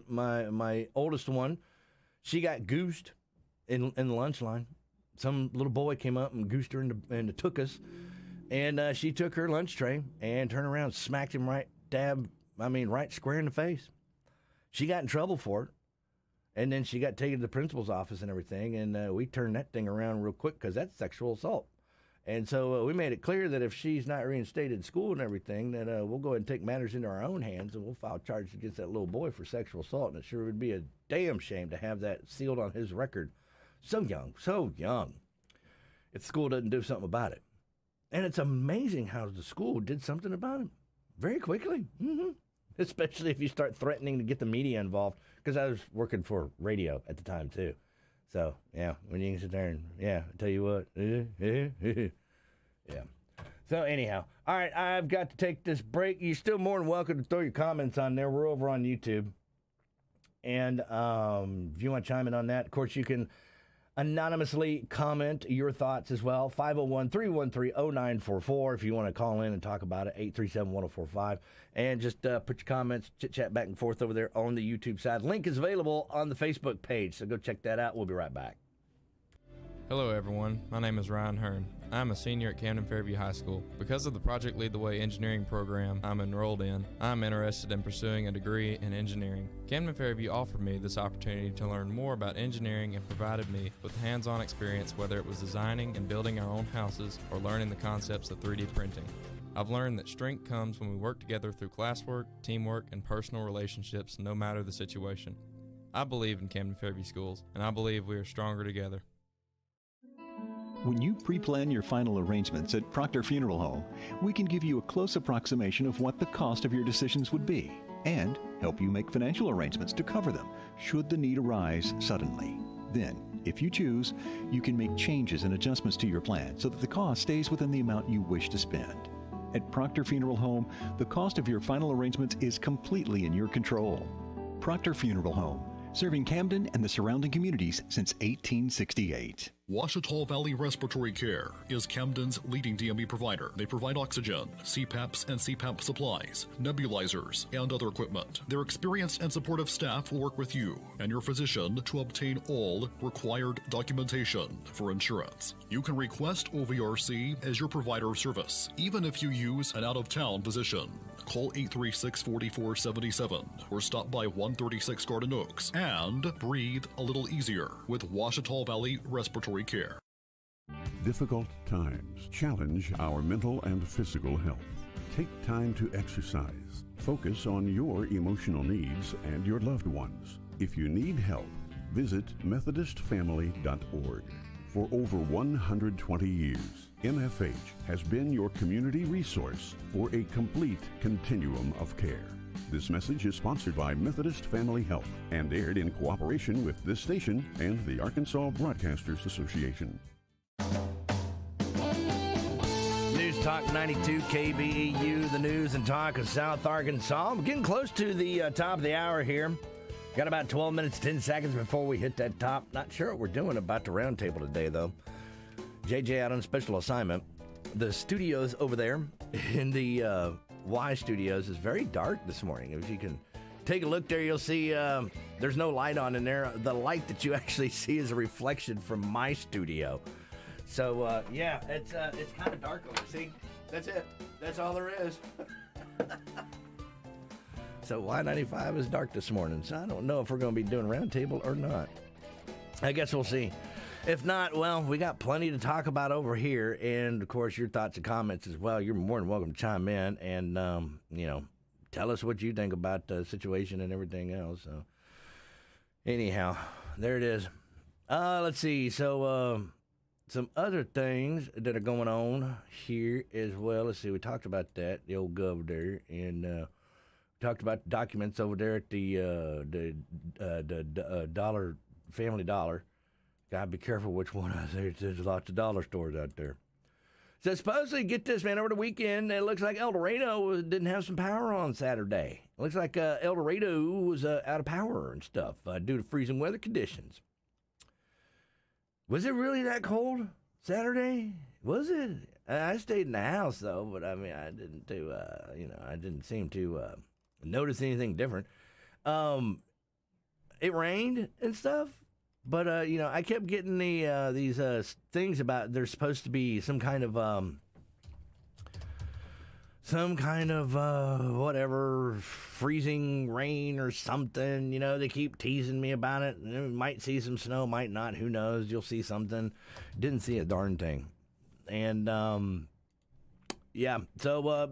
My oldest one, she got goosed in the lunch line. Some little boy came up and goosed her and took us, and she took her lunch tray and turned around, smacked him right square in the face. She got in trouble for it, and then she got taken to the principal's office and everything, and we turned that thing around real quick because that's sexual assault. And so we made it clear that if she's not reinstated in school and everything, that we'll go ahead and take matters into our own hands, and we'll file charges against that little boy for sexual assault. And it sure would be a damn shame to have that sealed on his record. So young. If the school doesn't do something about it. And it's amazing how the school did something about it very quickly. Mm-hmm. Especially if you start threatening to get the media involved. Because I was working for radio at the time, too. So, yeah, when you can sit there and, I tell you what. Yeah. So, anyhow. All right, I've got to take this break. You're still more than welcome to throw your comments on there. We're over on YouTube. And if you want to chime in on that, of course, you can anonymously comment your thoughts as well. 501-313-0944 if you want to call in and talk about it. 837-1045. And just put your comments, chit-chat back and forth over there on the YouTube side. Link is available on the Facebook page, so go check that out. We'll be right back. Hello everyone, my name is Ryan Hearn. I'm a senior at Camden Fairview High School. Because of the Project Lead the Way engineering program I'm enrolled in, I'm interested in pursuing a degree in engineering. Camden Fairview offered me this opportunity to learn more about engineering and provided me with hands-on experience, whether it was designing and building our own houses or learning the concepts of 3D printing. I've learned that strength comes when we work together through classwork, teamwork, and personal relationships, no matter the situation. I believe in Camden Fairview Schools, and I believe we are stronger together. When you pre-plan your final arrangements at Proctor Funeral Home, we can give you a close approximation of what the cost of your decisions would be and help you make financial arrangements to cover them should the need arise suddenly. Then, if you choose, you can make changes and adjustments to your plan so that the cost stays within the amount you wish to spend. At Proctor Funeral Home, the cost of your final arrangements is completely in your control. Proctor Funeral Home, serving Camden and the surrounding communities since 1868. Ouachita Valley Respiratory Care is Camden's leading DME provider. They provide oxygen, CPAPs and CPAP supplies, nebulizers, and other equipment. Their experienced and supportive staff will work with you and your physician to obtain all required documentation for insurance. You can request OVRC as your provider of service, even if you use an out-of-town physician. Call 836-4477 or stop by 136 Garden Oaks and breathe a little easier with Ouachita Valley Respiratory Care. Difficult times challenge our mental and physical health. Take time to exercise. Focus on your emotional needs and your loved ones. If you need help, visit MethodistFamily.org. For over 120 years, MFH has been your community resource for a complete continuum of care. This message is sponsored by Methodist Family Health and aired in cooperation with this station and the Arkansas Broadcasters Association. News Talk 92 KBEU, the news and talk of South Arkansas. We're getting close to the top of the hour here. Got about 12 minutes, 10 seconds before we hit that top. Not sure what we're doing about the roundtable today, though. JJ out on special assignment. The studios over there in the Y Studios is very dark this morning. If you can take a look there. You'll see there's no light on in there. The light that you actually see is a reflection from my studio. So, yeah, it's kind of dark over there. See? That's it. That's all there is. So Y95 is dark this morning. So I don't know if we're going to be doing roundtable or not. I guess we'll see. If not, well, we got plenty to talk about over here. And, of course, your thoughts and comments as well. You're more than welcome to chime in and, tell us what you think about the situation and everything else. So, anyhow, there it is. Let's see. So, some other things that are going on here as well. Let's see. We talked about that, the old gov there, and talked about the documents over there at the Family Dollar. Gotta be careful which one I say. There's lots of dollar stores out there. So supposedly, get this, man, over the weekend, it looks like El Dorado didn't have some power on Saturday. It looks like El Dorado was out of power and stuff due to freezing weather conditions. Was it really that cold Saturday? Was it? I stayed in the house, though, but, I mean, I didn't do, I didn't seem to notice anything different. It rained and stuff. But, I kept getting these things about there's supposed to be some kind of whatever, freezing rain or something. They keep teasing me about it. We might see some snow, might not. Who knows? You'll see something. Didn't see a darn thing. And, so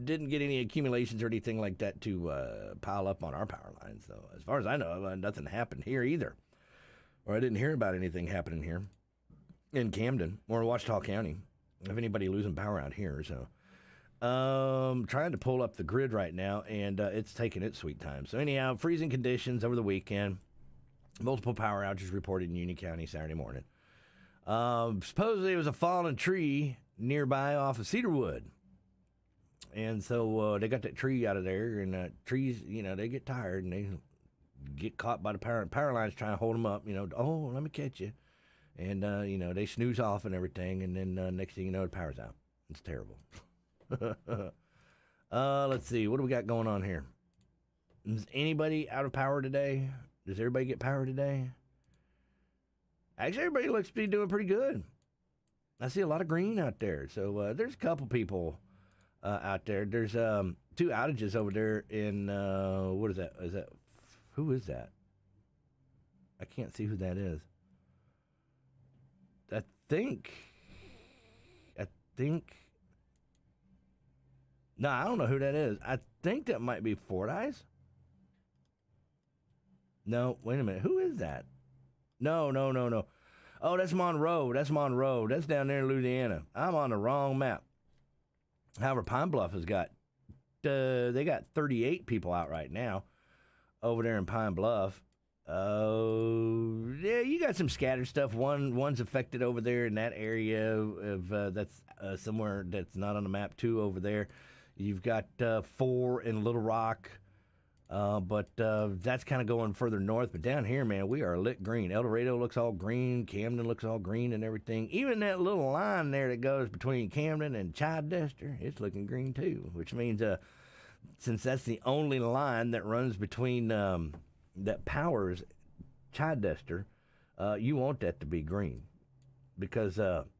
didn't get any accumulations or anything like that to pile up on our power lines. So as far as I know, nothing happened here either. Or I didn't hear about anything happening here in Camden or Ouachita County of anybody losing power out here. So trying to pull up the grid right now, and it's taking its sweet time. So anyhow, freezing conditions over the weekend. Multiple power outages reported in Union County Saturday morning. Supposedly it was a fallen tree nearby off of Cedarwood. And so they got that tree out of there, and trees, they get tired, and they get caught by the power lines trying to hold them up, oh, let me catch you. And, they snooze off and everything, and then next thing you know, the power's out. It's terrible. Let's see. What do we got going on here? Is anybody out of power today? Does everybody get power today? Actually, everybody looks to be doing pretty good. I see a lot of green out there. So there's a couple people out there. There's 2 outages over there in, what is that? Who is that? I can't see who that is. I think. No, I don't know who that is. I think that might be Fordyce. No, wait a minute. Who is that? No. Oh, that's Monroe. That's down there in Louisiana. I'm on the wrong map. However, Pine Bluff has got, they got 38 people out right now. Over there in Pine Bluff. Yeah, you got some scattered stuff. One's affected over there in that area of that's somewhere that's not on the map too over there. You've got 4 in Little Rock, but that's kind of going further north. But down here, man, we are lit green. El Dorado looks all green. Camden looks all green and everything. Even that little line there that goes between Camden and Chidester, it's looking green too, which means since that's the only line that runs between that powers Chidester, you want that to be green. Because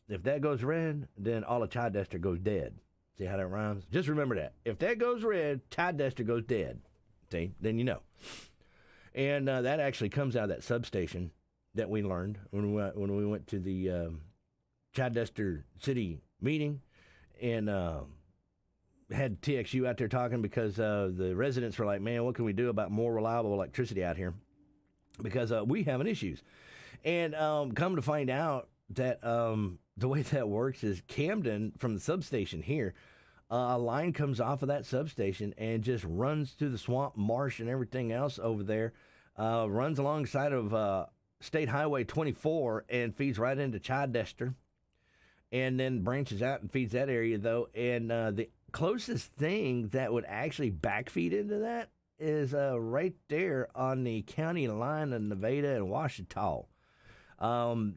if that goes red, then all of Chidester goes dead. See how that rhymes? Just remember that. If that goes red, Chidester goes dead. See? Then you know. And that actually comes out of that substation that we learned when we went to the Chidester City meeting. And had TXU out there talking because the residents were like, man, what can we do about more reliable electricity out here? Because we having issues. And come to find out that the way that works is Camden, from the substation here, a line comes off of that substation and just runs through the swamp, marsh, and everything else over there, runs alongside of State Highway 24 and feeds right into Chidester, and then branches out and feeds that area, though. And the closest thing that would actually backfeed into that is right there on the county line of Nevada and Ouachita.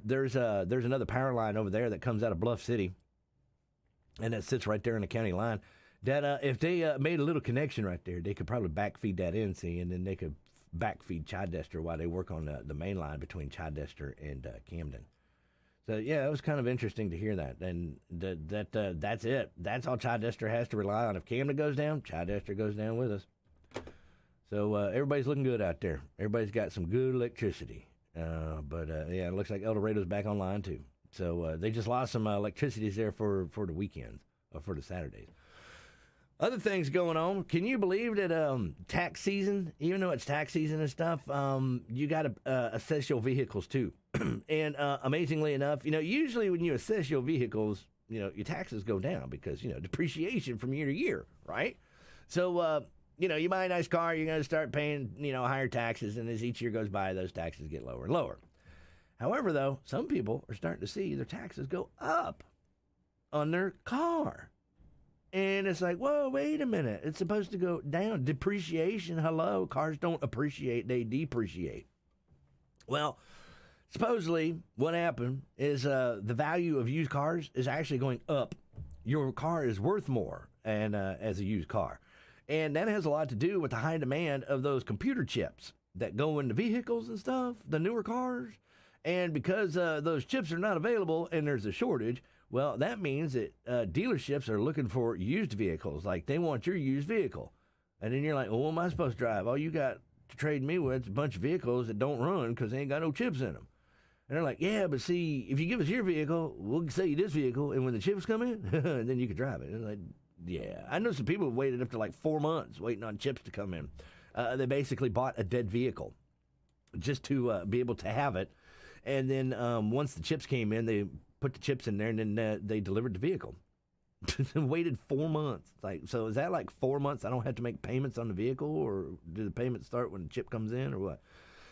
There's another power line over there that comes out of Bluff City, and that sits right there in the county line. That if they made a little connection right there, they could probably backfeed that in, see, and then they could backfeed Chidester while they work on the main line between Chidester and Camden. So, yeah, it was kind of interesting to hear that. And that's it. That's all Chidester has to rely on. If Camden goes down, Chidester goes down with us. So everybody's looking good out there. Everybody's got some good electricity. But it looks like El Dorado's back online, too. So they just lost some electricity there for the weekends, or for the Saturdays. Other things going on. Can you believe that tax season, even though it's tax season and stuff, you got to assess your vehicles, too. And amazingly enough, usually when you assess your vehicles, your taxes go down because, depreciation from year to year, right? So, you buy a nice car, you're going to start paying, higher taxes, and as each year goes by, those taxes get lower and lower. However, though, some people are starting to see their taxes go up on their car. And it's like, whoa, wait a minute. It's supposed to go down. Depreciation, hello. Cars don't appreciate, they depreciate. Well, supposedly what happened is the value of used cars is actually going up. Your car is worth more and as a used car. And that has a lot to do with the high demand of those computer chips that go into vehicles and stuff, the newer cars. And because those chips are not available and there's a shortage, well, that means that dealerships are looking for used vehicles. Like, they want your used vehicle. And then you're like, well, what am I supposed to drive? All you got to trade me with is a bunch of vehicles that don't run because they ain't got no chips in them. And they're like, yeah, but see, if you give us your vehicle, we'll sell you this vehicle, and when the chips come in, then you can drive it. And like, yeah. I know some people have waited up to like 4 months waiting on chips to come in. They basically bought a dead vehicle just to be able to have it. And then once the chips came in, they put the chips in there, and then they delivered the vehicle. Waited 4 months. Like, so is that like 4 months I don't have to make payments on the vehicle, or do the payments start when the chip comes in, or what?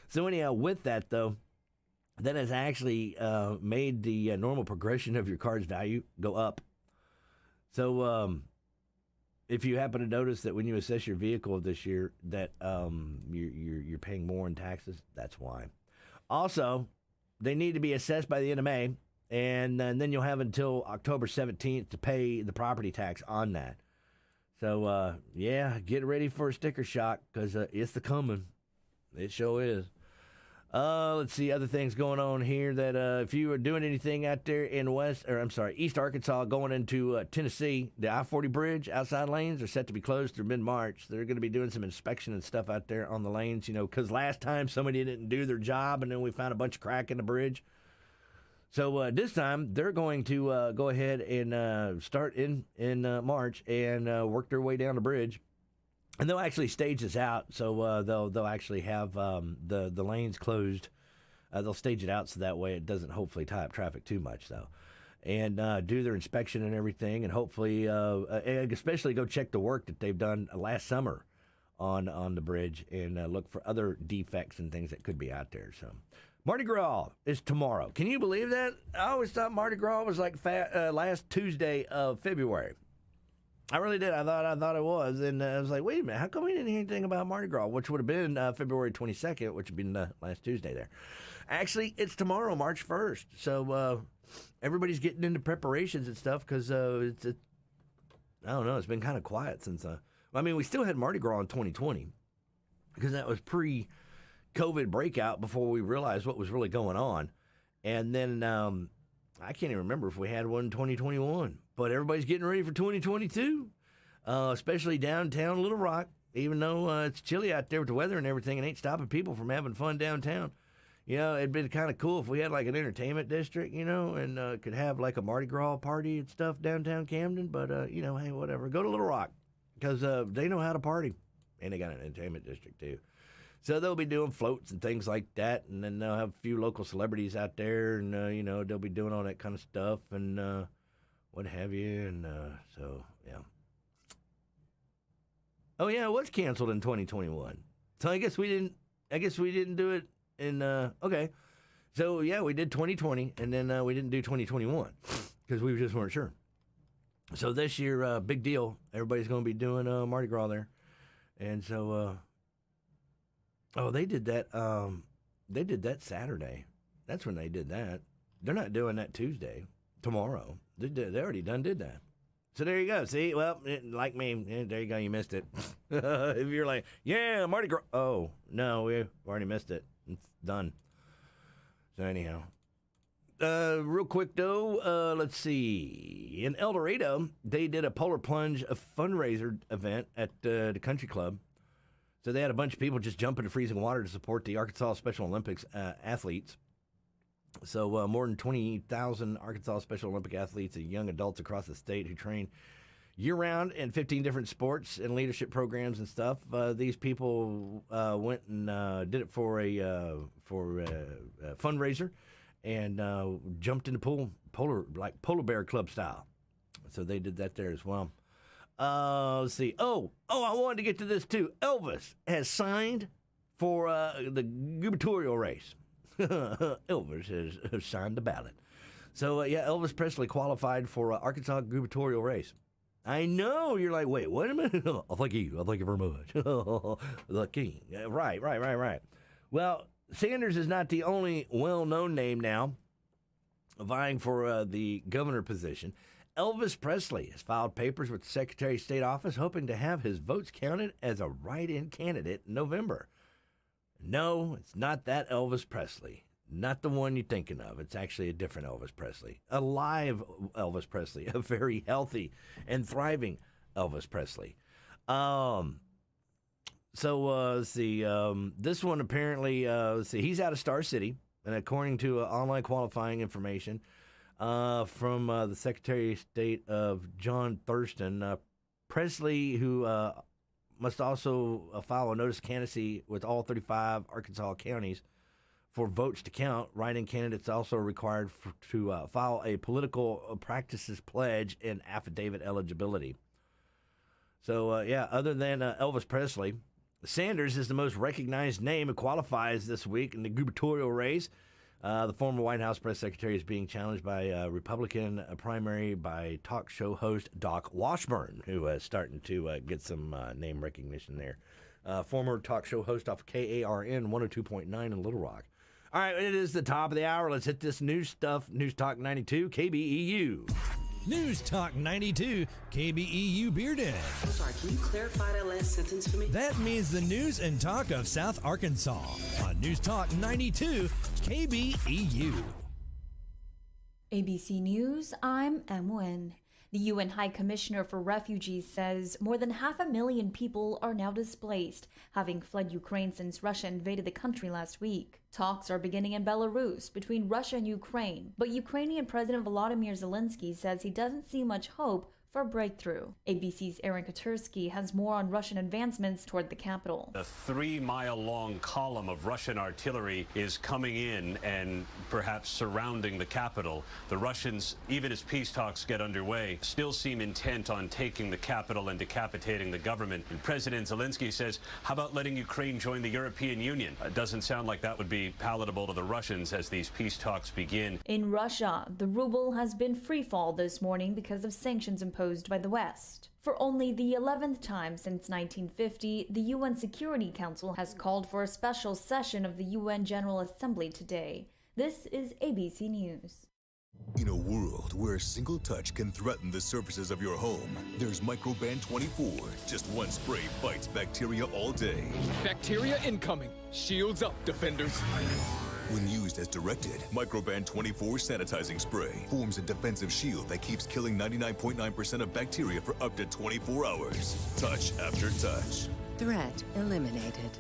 So anyhow, with that, though, that has actually made the normal progression of your car's value go up. So if you happen to notice that when you assess your vehicle this year that you're paying more in taxes, that's why. Also, they need to be assessed by the end of May. And then you'll have until October 17th to pay the property tax on that. So, get ready for a sticker shock because it's the coming. It sure is. Let's see, other things going on here that if you are doing anything out there in East Arkansas going into Tennessee, the I-40 bridge outside lanes are set to be closed through mid-March. They're going to be doing some inspection and stuff out there on the lanes, because last time somebody didn't do their job and then we found a bunch of crack in the bridge. So this time, they're going to go ahead and start in March and work their way down the bridge. And they'll actually stage this out, so they'll actually have the lanes closed. They'll stage it out so that way it doesn't hopefully tie up traffic too much, though. And do their inspection and everything, and hopefully, and especially go check the work that they've done last summer on the bridge and look for other defects and things that could be out there. So Mardi Gras is tomorrow. Can you believe that? I always thought Mardi Gras was like last Tuesday of February. I really did. I thought it was. And I was like, wait a minute, how come we didn't hear anything about Mardi Gras, which would have been February 22nd, which would have been last Tuesday there. Actually, it's tomorrow, March 1st. So everybody's getting into preparations and stuff because I don't know, it's been kind of quiet since. We still had Mardi Gras in 2020 because that was pre-COVID breakout before we realized what was really going on. And then I can't even remember if we had one in 2021. But everybody's getting ready for 2022, especially downtown Little Rock. Even though it's chilly out there with the weather and everything, it ain't stopping people from having fun downtown. It'd been kind of cool if we had like an entertainment district, and could have like a Mardi Gras party and stuff downtown Camden. But, hey, whatever. Go to Little Rock because they know how to party. And they got an entertainment district, too. So they'll be doing floats and things like that, and then they'll have a few local celebrities out there, and, they'll be doing all that kind of stuff and what have you, and so, yeah. Oh, yeah, it was canceled in 2021. So I guess we didn't do it in, okay. So, yeah, we did 2020, and then we didn't do 2021 because we just weren't sure. So this year, big deal. Everybody's going to be doing Mardi Gras there. And so, they did that Saturday. That's when they did that. They're not doing that Tuesday, tomorrow. They already did that. So there you go. See, well, like me, there you go. You missed it. If you're like, yeah, Mardi Gras. Oh, no, we've already missed it. It's done. So anyhow. Real quick, though, let's see. In El Dorado, they did a polar plunge fundraiser event at the country club. So they had a bunch of people just jump into freezing water to support the Arkansas Special Olympics athletes. So more than 20,000 Arkansas Special Olympic athletes and young adults across the state who train year-round in 15 different sports and leadership programs and stuff. These people went and did it for a fundraiser and jumped in the pool, polar bear club style. So they did that there as well. Let's see. Oh, I wanted to get to this too. Elvis has signed for the gubernatorial race. Elvis has signed the ballot. So, Elvis Presley qualified for Arkansas gubernatorial race. I know. You're like, wait a minute. Oh, thank you. Thank you very much. The king. Right. Well, Sanders is not the only well-known name now vying for the governor position. Elvis Presley has filed papers with the Secretary of State office hoping to have his votes counted as a write-in candidate in November. No, it's not that Elvis Presley. Not the one you're thinking of. It's actually a different Elvis Presley. A live Elvis Presley. A very healthy and thriving Elvis Presley. Let's see. This one apparently, he's out of Star City. And according to online qualifying information from the Secretary of State of John Thurston, Presley, who must also file a notice of candidacy with all 35 Arkansas counties for votes to count. Write-in candidates also required to file a political practices pledge and affidavit eligibility. So, other than Elvis Presley, Sanders is the most recognized name who qualifies this week in the gubernatorial race. The former White House press secretary is being challenged by a Republican primary by talk show host Doc Washburn, who is starting to get some name recognition there. Former talk show host off KARN 102.9 in Little Rock. All right, it is the top of the hour. Let's hit this news stuff. News Talk 92, KBEU. News Talk 92, KBEU Beer Den. I'm sorry, can you clarify that last sentence for me? That means the news and talk of South Arkansas on News Talk 92, KBEU. ABC News, I'm Em Nguyen. The UN High Commissioner for Refugees says more than 500,000 people are now displaced, having fled Ukraine since Russia invaded the country last week. Talks are beginning in Belarus between Russia and Ukraine, but Ukrainian President Volodymyr Zelensky says he doesn't see much hope for a breakthrough. ABC's Aaron Katursky has more on Russian advancements toward the capital. A 3-mile-long column of Russian artillery is coming in and perhaps surrounding the capital. The Russians, even as peace talks get underway, still seem intent on taking the capital and decapitating the government. And President Zelensky says, how about letting Ukraine join the European Union? It doesn't sound like that would be palatable to the Russians as these peace talks begin. In Russia, the ruble has been freefall this morning because of sanctions imposed by the West. For only the 11th time since 1950, the UN Security Council has called for a special session of the UN General Assembly today. This is ABC News. In a world where a single touch can threaten the surfaces of your home, there's Microban 24. Just one spray fights bacteria all day. Bacteria incoming. Shields up, defenders. When used as directed, Microban 24 sanitizing spray forms a defensive shield that keeps killing 99.9% of bacteria for up to 24 hours. Touch after touch. Threat eliminated.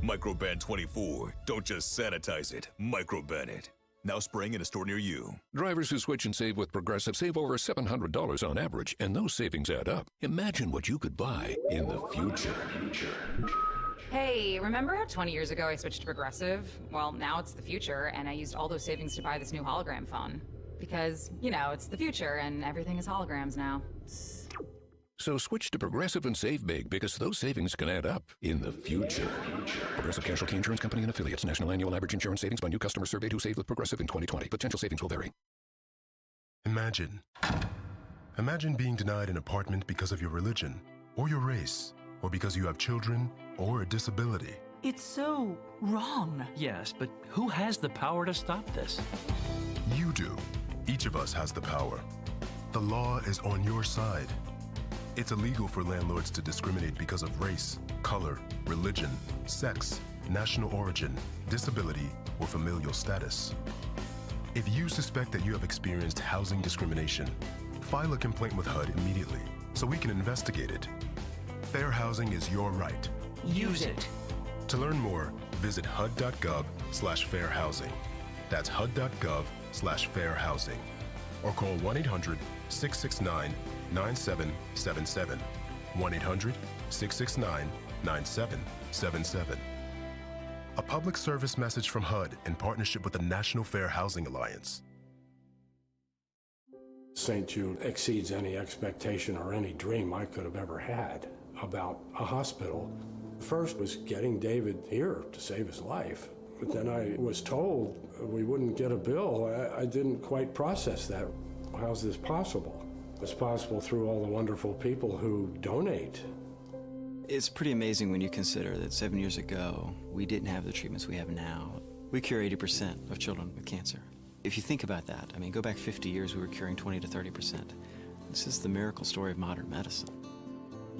Microban 24. Don't just sanitize it, Microban it. Now spraying in a store near you. Drivers who switch and save with Progressive save over $700 on average, and those savings add up. Imagine what you could buy in the future. Hey, remember how 20 years ago I switched to Progressive? Well, now it's the future, and I used all those savings to buy this new hologram phone. Because, it's the future, and everything is holograms now. So switch to Progressive and save big, because those savings can add up in the future. Progressive Casualty Insurance Company and Affiliates. National annual average insurance savings by new customers surveyed who saved with Progressive in 2020. Potential savings will vary. Imagine being denied an apartment because of your religion, or your race, or because you have children, or a disability. It's so wrong. Yes, but who has the power to stop this? You do. Each of us has the power. The law is on your side. It's illegal for landlords to discriminate because of race, color, religion, sex, national origin, disability, or familial status. If you suspect that you have experienced housing discrimination, file a complaint with HUD immediately so we can investigate it. Fair housing is your right. Use it. To learn more, visit hud.gov/fairhousing. That's hud.gov/fairhousing. Or call 1-800-669-9777. 1-800-669-9777. A public service message from HUD in partnership with the National Fair Housing Alliance. St. Jude exceeds any expectation or any dream I could have ever had about a hospital. First was getting David here to save his life. But then I was told we wouldn't get a bill. I didn't quite process that. How's this possible? It's possible through all the wonderful people who donate. It's pretty amazing when you consider that 7 years ago, we didn't have the treatments we have now. We cure 80% of children with cancer. If you think about that, I mean, go back 50 years, we were curing 20 to 30%. This is the miracle story of modern medicine.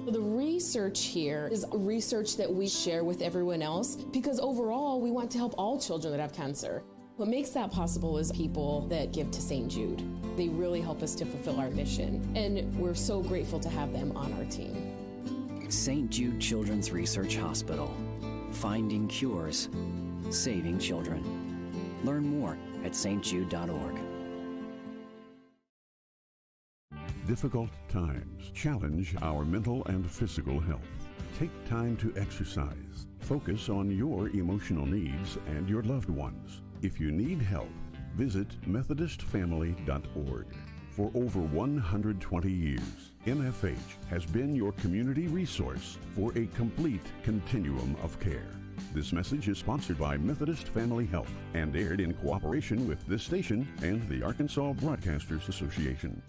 The research here is research that we share with everyone else because overall we want to help all children that have cancer. What makes that possible is people that give to St. Jude. They really help us to fulfill our mission, and we're so grateful to have them on our team. St. Jude Children's Research Hospital. Finding cures, saving children. Learn more at stjude.org. Difficult times challenge our mental and physical health. Take time to exercise. Focus on your emotional needs and your loved ones. If you need help, visit methodistfamily.org. For over 120 years, MFH has been your community resource for a complete continuum of care. This message is sponsored by Methodist Family Health and aired in cooperation with this station and the Arkansas Broadcasters Association.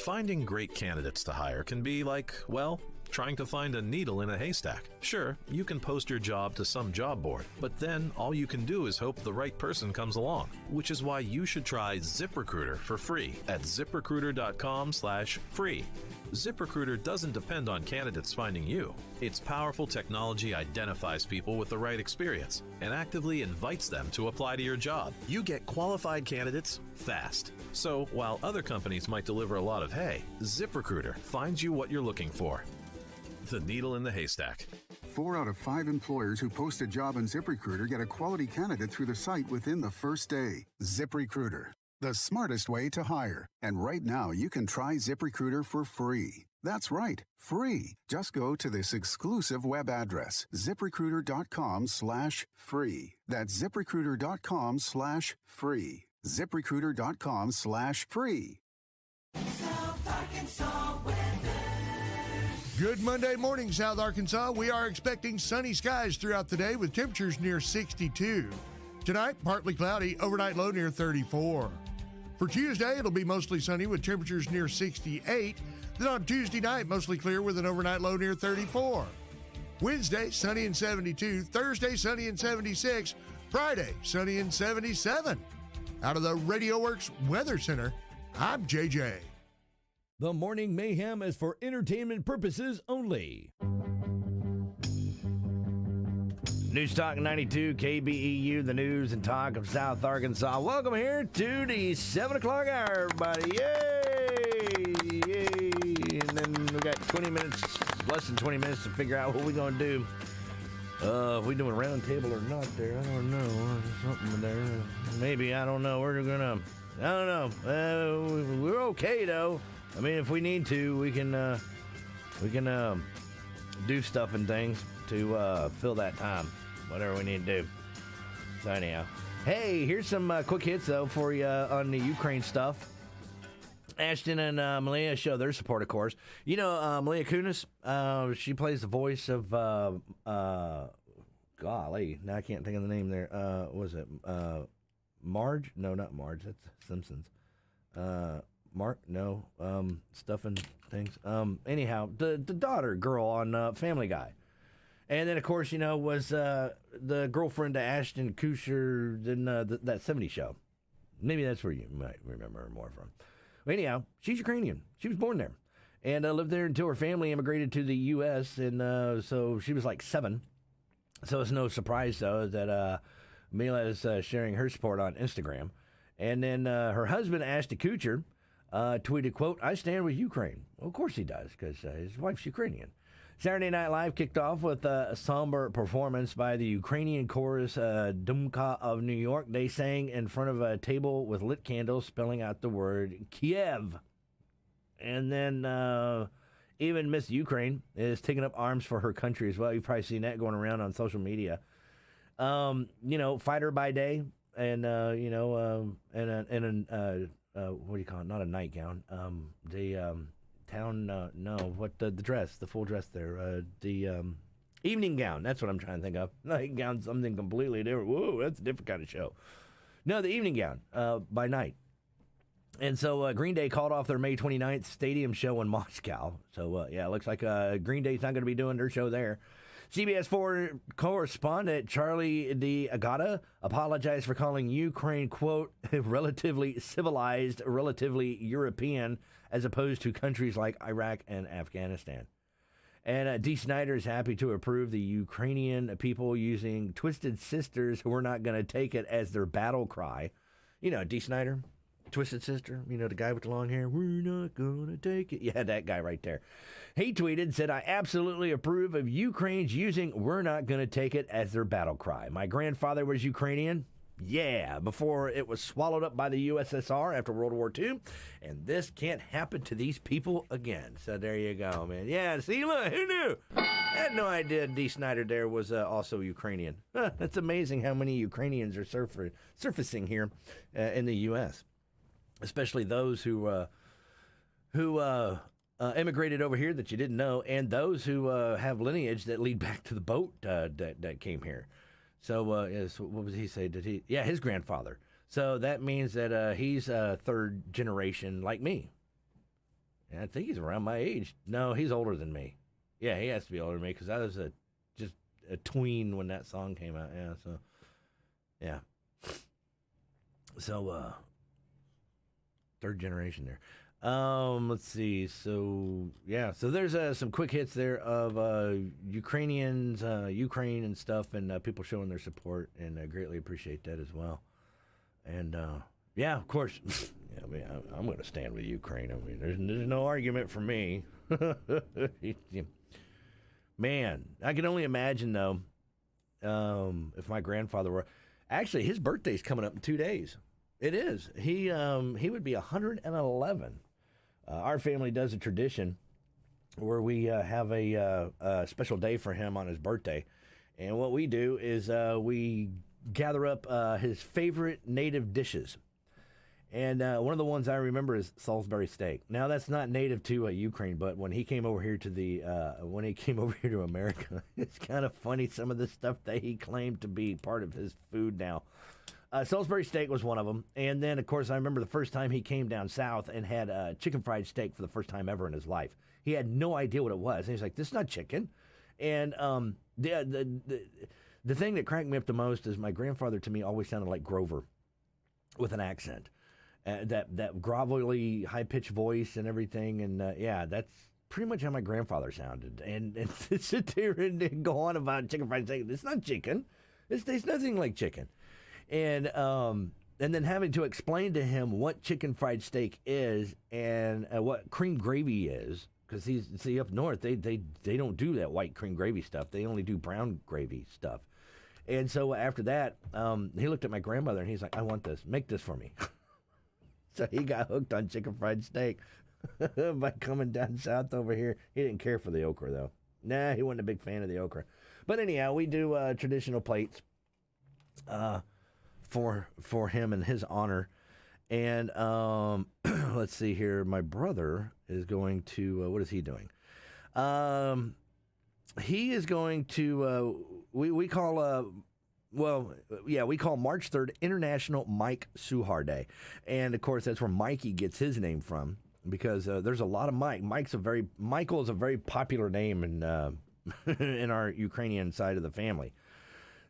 Finding great candidates to hire can be like, well, trying to find a needle in a haystack. Sure, you can post your job to some job board, but then all you can do is hope the right person comes along, which is why you should try ZipRecruiter for free at ziprecruiter.com/free. ZipRecruiter doesn't depend on candidates finding you. Its powerful technology identifies people with the right experience and actively invites them to apply to your job. You get qualified candidates fast. So while other companies might deliver a lot of hay, ZipRecruiter finds you what you're looking for. The needle in the haystack. 4 out of 5 employers who post a job on ZipRecruiter get a quality candidate through the site within the first day. ZipRecruiter, the smartest way to hire. And right now, you can try ZipRecruiter for free. That's right, free. Just go to this exclusive web address, ziprecruiter.com/free. That's ziprecruiter.com/free. ZipRecruiter.com/free. South Arkansas weather. Good Monday morning, South Arkansas. We are expecting sunny skies throughout the day with temperatures near 62. Tonight, partly cloudy, overnight low near 34. For Tuesday, it'll be mostly sunny with temperatures near 68. Then on Tuesday night, mostly clear with an overnight low near 34. Wednesday, sunny and 72. Thursday, sunny and 76. Friday, sunny and 77. Out of the Radio Works Weather Center, I'm JJ. The Morning Mayhem is for entertainment purposes only. News Talk 92 KBEU, the news and talk of South Arkansas. Welcome here to the 7 o'clock hour, everybody. Yay! Yay! And then we got 20 minutes, less than 20 minutes to figure out what we're going to do. If we doing a round table or not there, I don't know. Something there. Maybe, I don't know. We're going to, I don't know. We're okay, though. I mean, if we need to, we can do stuff and things to fill that time, whatever we need to do. So anyhow, hey, here's some quick hits though for you on the Ukraine stuff. Ashton and Malia show their support, of course. You know, Malia Kunis, she plays the voice of golly, now I can't think of the name there. Was it Marge? No, not Marge. That's Simpsons. Mark? No. Stuff and things. Anyhow, the daughter girl on Family Guy. And then, of course, you know, was the girlfriend to Ashton Kutcher in that 70s show. Maybe that's where you might remember her more from. But anyhow, she's Ukrainian. She was born there and lived there until her family immigrated to the U.S., and so she was like 7. So it's no surprise, though, that Mila is sharing her support on Instagram. And then her husband, Ashton Kutcher, tweeted, quote, "I stand with Ukraine." Well, of course he does, because his wife's Ukrainian. Saturday Night Live kicked off with a somber performance by the Ukrainian chorus Dumka of New York. They sang in front of a table with lit candles, spelling out the word Kiev. And then even Miss Ukraine is taking up arms for her country as well. You've probably seen that going around on social media. Fighter by day, and what do you call it? Not a nightgown. The dress, the full dress there, the evening gown. That's what I'm trying to think of. Nightgown, something completely different. Whoa, that's a different kind of show. No, the evening gown by night. And so Green Day called off their May 29th stadium show in Moscow. So, it looks like Green Day's not going to be doing their show there. CBS 4 correspondent Charlie D'Agata apologized for calling Ukraine, quote, relatively civilized, relatively European, as opposed to countries like Iraq and Afghanistan. And Dee Snider is happy to approve the Ukrainian people using Twisted Sisters, who are not going to take it, as their battle cry. You know, Dee Snider, Twisted Sister, the guy with the long hair. We're not going to take it. Yeah, that guy right there. He tweeted, said, "I absolutely approve of Ukraine's using 'we're not going to take it' as their battle cry. My grandfather was Ukrainian. Yeah, before it was swallowed up by the USSR after World War II. And this can't happen to these people again." So there you go, man. Yeah, see, look, who knew? I had no idea Dee Snider there was also Ukrainian. That's amazing how many Ukrainians are surfacing here in the U.S., especially those who immigrated over here that you didn't know, and those who have lineage that lead back to the boat that came here. So, what was he say? His grandfather. So that means that he's third generation like me. And I think he's around my age. No, he's older than me. Yeah, he has to be older than me, because I was just a tween when that song came out. Yeah, so, yeah. So, third generation there. Let's see. So there's some quick hits there of Ukrainians, Ukraine and stuff, and people showing their support, and I greatly appreciate that as well. And of course, I'm going to stand with Ukraine. I mean, there's no argument for me. Man, I can only imagine though, if my grandfather were. Actually, his birthday's coming up in 2 days. It is. He would be 111. Our family does a tradition where we have a special day for him on his birthday. And what we do is we gather up his favorite native dishes. And one of the ones I remember is Salisbury steak. Now, that's not native to Ukraine, but when he came over here to America, it's kind of funny, some of the stuff that he claimed to be part of his food now. Salisbury steak was one of them. And then, of course, I remember the first time he came down south and had chicken fried steak for the first time ever in his life. He had no idea what it was. And he's like, "This is not chicken." And the thing that cracked me up the most is my grandfather, to me, always sounded like Grover with an accent. That grovelly, high-pitched voice and everything. And, that's pretty much how my grandfather sounded. And to sit there and go on about chicken fried steak, it's not chicken. It tastes nothing like chicken. And then having to explain to him what chicken fried steak is and what cream gravy is, because see, up north they don't do that white cream gravy stuff. They only do brown gravy stuff. And so after that, he looked at my grandmother and he's like, "I want this. Make this for me." So he got hooked on chicken fried steak by coming down south over here. He didn't care for the okra though. Nah, he wasn't a big fan of the okra. But anyhow, we do traditional plates. For him in his honor. And let's see here. My brother is going to, what is he doing? He is going to, we call, we call March 3rd International Mike Suhar Day. And of course, that's where Mikey gets his name from, because there's a lot of Mike. Michael is a very popular name in our Ukrainian side of the family.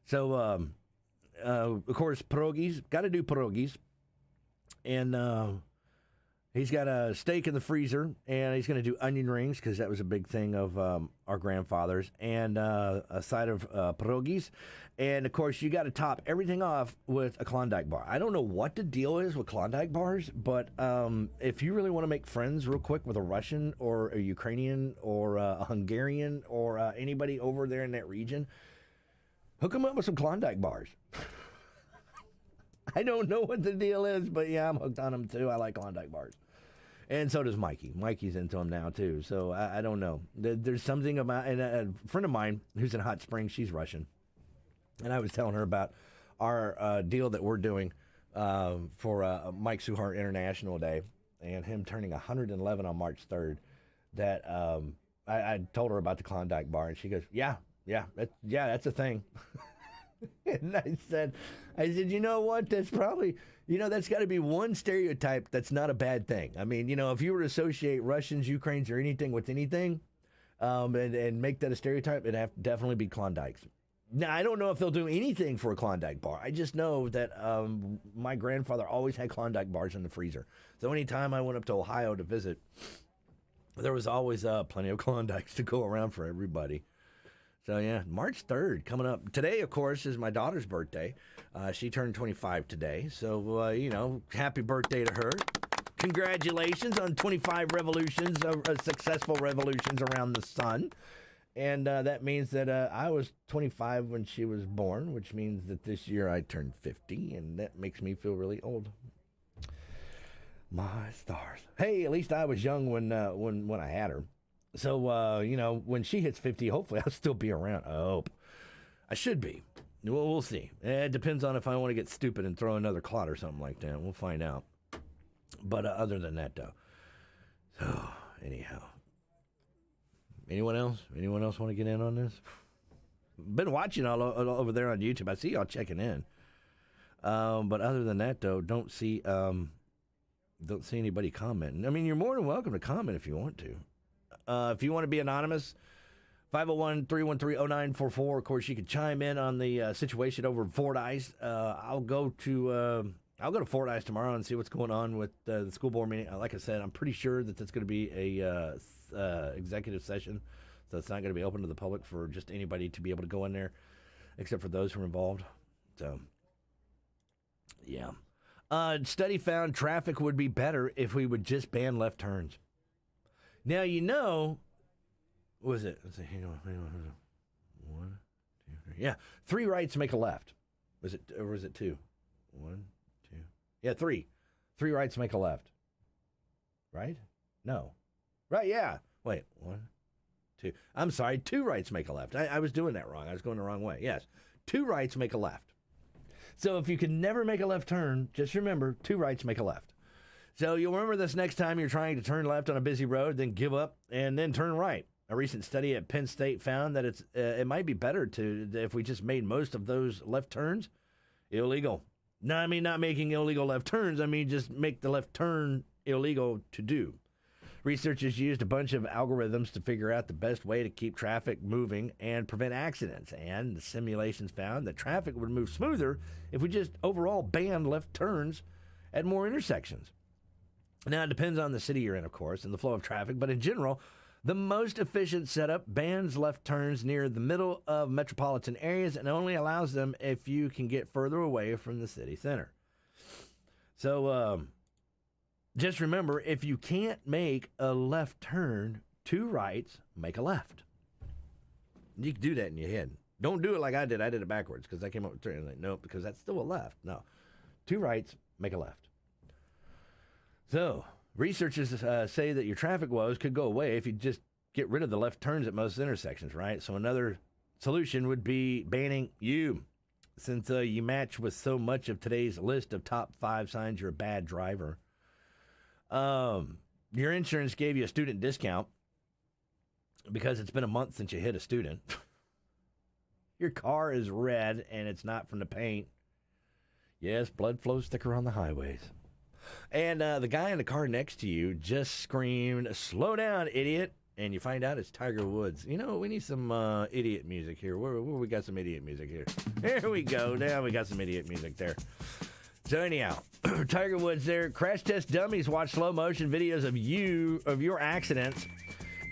So, of course, pierogies. Got to do pierogies. And He's got a steak in the freezer, and he's going to do onion rings because that was a big thing of our grandfathers, and a side of pierogies. And, of course, you got to top everything off with a Klondike bar. I don't know what the deal is with Klondike bars, but if you really want to make friends real quick with a Russian or a Ukrainian or a Hungarian or anybody over there in that region, hook them up with some Klondike bars. I don't know what the deal is, but, yeah, I'm hooked on them, too. I like Klondike bars. And so does Mikey. Mikey's into them now, too. So I don't know. There's something about, and a friend of mine who's in Hot Springs, she's Russian. And I was telling her about our deal that we're doing for Mike Suhart International Day and him turning 111 on March 3rd. That I told her about the Klondike bar, and she goes, yeah, that's a thing. And I said, you know what? That's probably, that's got to be one stereotype that's not a bad thing. I mean, if you were to associate Russians, Ukrainians, or anything with anything, and make that a stereotype, it'd have to definitely be Klondikes. Now, I don't know if they'll do anything for a Klondike bar. I just know that my grandfather always had Klondike bars in the freezer. So anytime I went up to Ohio to visit, there was always plenty of Klondikes to go around for everybody. So, yeah, March 3rd coming up. Today, of course, is my daughter's birthday. She turned 25 today. So, happy birthday to her. Congratulations on 25 revolutions, successful revolutions around the sun. And that means that I was 25 when she was born, which means that this year I turned 50, and that makes me feel really old. My stars. Hey, at least I was young when I had her. So, when she hits 50, hopefully I'll still be around. Oh, I should be. Well, we'll see. It depends on if I want to get stupid and throw another clot or something like that. We'll find out. But other than that, though. So, anyhow. Anyone else? Anyone else want to get in on this? Been watching all over there on YouTube. I see y'all checking in. But other than that, though, don't see anybody commenting. I mean, you're more than welcome to comment if you want to. If you want to be anonymous, 501-313-0944. Of course, you can chime in on the situation over at Fordyce. I'll go to Fordyce tomorrow and see what's going on with the school board meeting. Like I said, I'm pretty sure that that's going to be a executive session, so it's not going to be open to the public for just anybody to be able to go in there, except for those who are involved. So, yeah. Study found traffic would be better if we would just ban left turns. Now, what was it? Let's see, hang on. 1, 2, 3. Yeah, 3 rights make a left. Was it 2? 1, 2. Yeah, 3. 3 rights make a left. Right? No. Right, yeah. Wait, 1, 2. I'm sorry, 2 rights make a left. I was doing that wrong. I was going the wrong way. Yes, 2 rights make a left. So if you can never make a left turn, just remember, 2 rights make a left. So you'll remember this next time you're trying to turn left on a busy road, then give up and then turn right. A recent study at Penn State found that it might be better if we just made most of those left turns illegal. No, I mean not making illegal left turns. I mean just make the left turn illegal to do. Researchers used a bunch of algorithms to figure out the best way to keep traffic moving and prevent accidents. And the simulations found that traffic would move smoother if we just overall banned left turns at more intersections. Now, it depends on the city you're in, of course, and the flow of traffic. But in general, the most efficient setup bans left turns near the middle of metropolitan areas and only allows them if you can get further away from the city center. So, just remember, if you can't make a left turn, 2 rights make a left. You can do that in your head. Don't do it like I did. I did it backwards because I came up with 3. Like, nope, because that's still a left. No. 2 rights make a left. So, researchers say that your traffic woes could go away if you just get rid of the left turns at most intersections, right? So another solution would be banning you. Since you match with so much of today's list of top 5 signs you're a bad driver. Your insurance gave you a student discount because it's been a month since you hit a student. Your car is red and it's not from the paint. Yes, blood flows thicker on the highways. And the guy in the car next to you just screamed, "Slow down, idiot." And you find out it's Tiger Woods. You know, we need some idiot music here. Where we got some idiot music here? There we go. Now we got some idiot music there. So anyhow, Tiger Woods there. Crash test dummies watch slow motion videos of your accidents.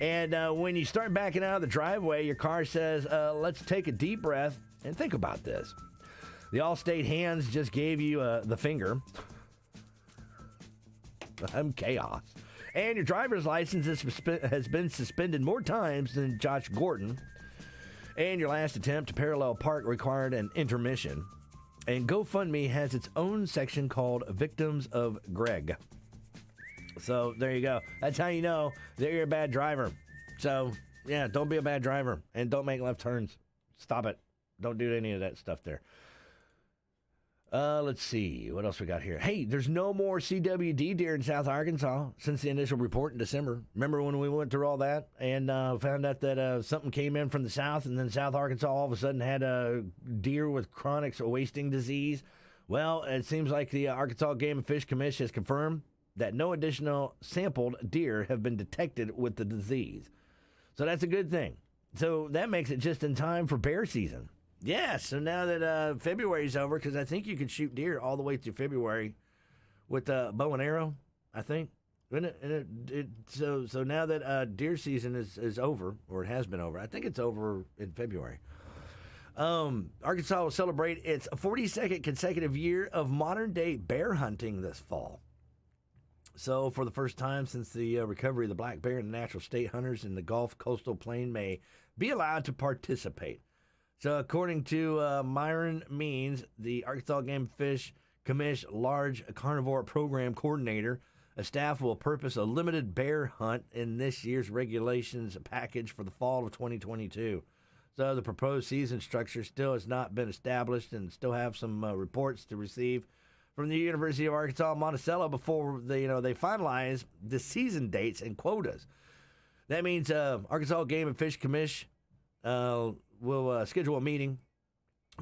And when you start backing out of the driveway, your car says, let's take a deep breath and think about this. The Allstate hands just gave you the finger. I'm chaos. And your driver's license has been suspended more times than Josh Gordon. And your last attempt to parallel park required an intermission. And GoFundMe has its own section called Victims of Greg. So there you go. That's how you know that you're a bad driver. So, yeah, don't be a bad driver. And don't make left turns. Stop it. Don't do any of that stuff there. Let's see. What else we got here? Hey, there's no more CWD deer in South Arkansas since the initial report in December. Remember when we went through all that and found out that something came in from the south, and then South Arkansas all of a sudden had a deer with chronic wasting disease? Well, it seems like the Arkansas Game and Fish Commission has confirmed that no additional sampled deer have been detected with the disease. So that's a good thing. So that makes it just in time for bear season. Yeah, so now that February's over, because I think you can shoot deer all the way through February with a bow and arrow, I think. So now that deer season is over, or it has been over, I think it's over in February. Arkansas will celebrate its 42nd consecutive year of modern-day bear hunting this fall. So for the first time since the recovery of the black bear, the natural state hunters in the Gulf Coastal Plain may be allowed to participate. So according to Myron Means, the Arkansas Game and Fish Commission Large Carnivore Program Coordinator, a staff will purpose a limited bear hunt in this year's regulations package for the fall of 2022. So the proposed season structure still has not been established and still have some reports to receive from the University of Arkansas Monticello before they finalize the season dates and quotas. That means Arkansas Game and Fish Commission will schedule a meeting.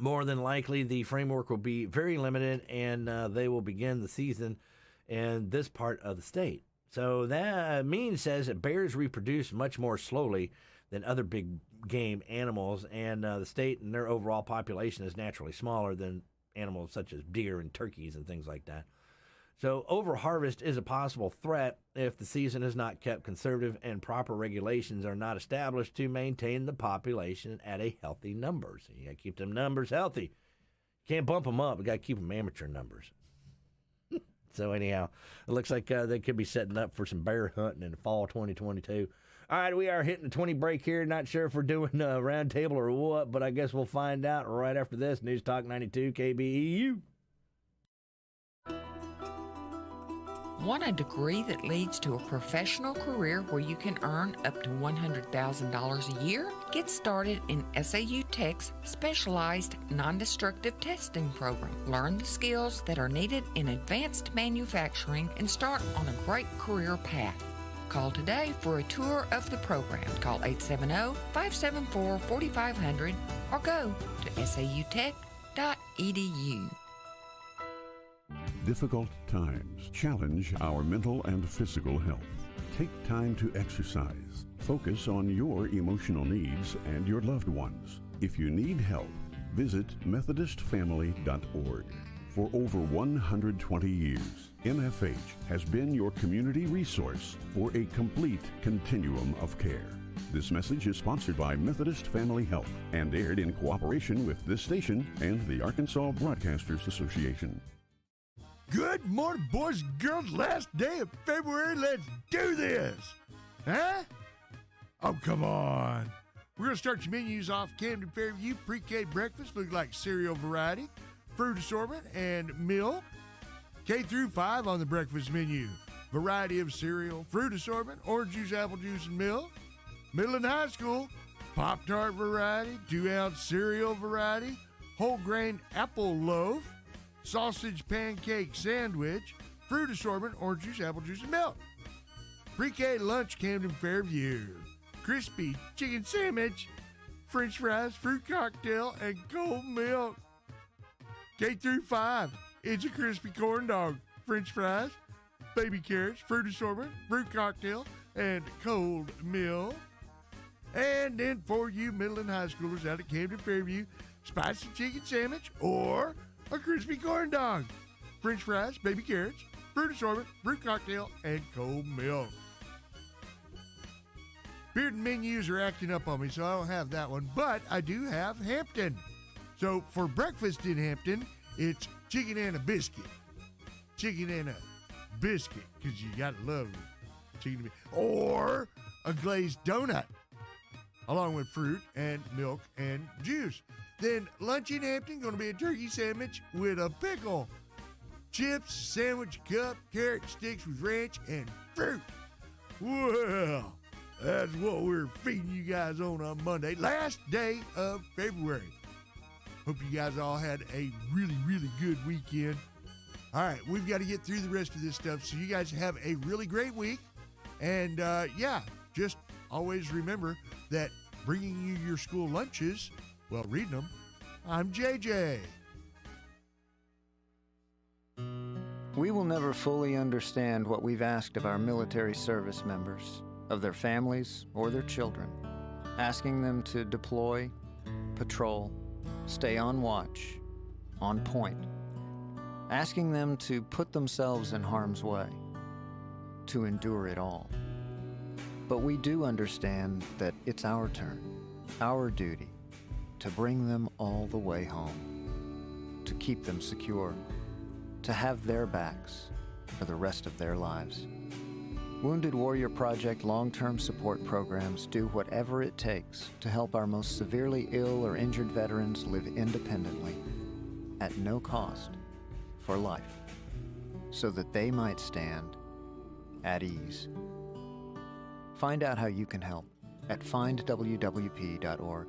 More than likely, the framework will be very limited, and they will begin the season in this part of the state. So that Means says that bears reproduce much more slowly than other big game animals, and the state and their overall population is naturally smaller than animals such as deer and turkeys and things like that. So overharvest is a possible threat if the season is not kept conservative and proper regulations are not established to maintain the population at a healthy number. So you got to keep them numbers healthy. Can't bump them up. You got to keep them amateur numbers. So anyhow, it looks like they could be setting up for some bear hunting in the fall 2022. All right, we are hitting the 20 break here. Not sure if we're doing a round table or what, but I guess we'll find out right after this. News Talk 92 KBEU. Want a degree that leads to a professional career where you can earn up to $100,000 a year? Get started in SAU Tech's specialized non-destructive testing program. Learn the skills that are needed in advanced manufacturing and start on a great career path. Call today for a tour of the program. Call 870-574-4500 or go to sautech.edu. Difficult times challenge our mental and physical health. Take time to exercise. Focus on your emotional needs and your loved ones. If you need help, visit MethodistFamily.org. For over 120 years, MFH has been your community resource for a complete continuum of care. This message is sponsored by Methodist Family Health and aired in cooperation with this station and the Arkansas Broadcasters Association. Good morning, boys and girls. Last day of February. Let's do this. Huh? Oh, come on. We're going to start your menus off Camden Fairview pre-K breakfast. Looks like cereal variety, fruit assortment, and milk. K through 5 on the breakfast menu. Variety of cereal, fruit assortment, orange juice, apple juice, and milk. Middle and high school, Pop-Tart variety, 2-ounce cereal variety, whole grain apple loaf, sausage pancake sandwich, fruit assortment, orange juice, apple juice, and milk. Pre-K lunch, Camden Fairview. Crispy chicken sandwich, french fries, fruit cocktail, and cold milk. K through 5, it's a crispy corn dog, french fries, baby carrots, fruit assortment, fruit cocktail, and cold milk. And then for you middle and high schoolers out at Camden Fairview, spicy chicken sandwich or a crispy corn dog. french fries, baby carrots, fruit assortment, fruit cocktail, and cold milk. Beard and menus are acting up on me, so I don't have that one, but I do have Hampton. So for breakfast in Hampton, it's chicken and a biscuit. Chicken and a biscuit, because you gotta love chicken and or a glazed donut, along with fruit and milk and juice. Then lunch in Hampton gonna be a turkey sandwich with a pickle, chips, sandwich cup, carrot sticks with ranch, and fruit. Well, that's what we're feeding you guys on Monday, last day of February. Hope you guys all had a really, really good weekend. All right, we've got to get through the rest of this stuff, so you guys have a really great week. And, just always remember that bringing you your school lunches, well, reading them, I'm JJ. We will never fully understand what we've asked of our military service members, of their families or their children, asking them to deploy, patrol, stay on watch, on point, asking them to put themselves in harm's way, to endure it all. But we do understand that it's our turn, our duty, to bring them all the way home, to keep them secure, to have their backs for the rest of their lives. Wounded Warrior Project long-term support programs do whatever it takes to help our most severely ill or injured veterans live independently, at no cost, for life, so that they might stand at ease. Find out how you can help at findwwp.org.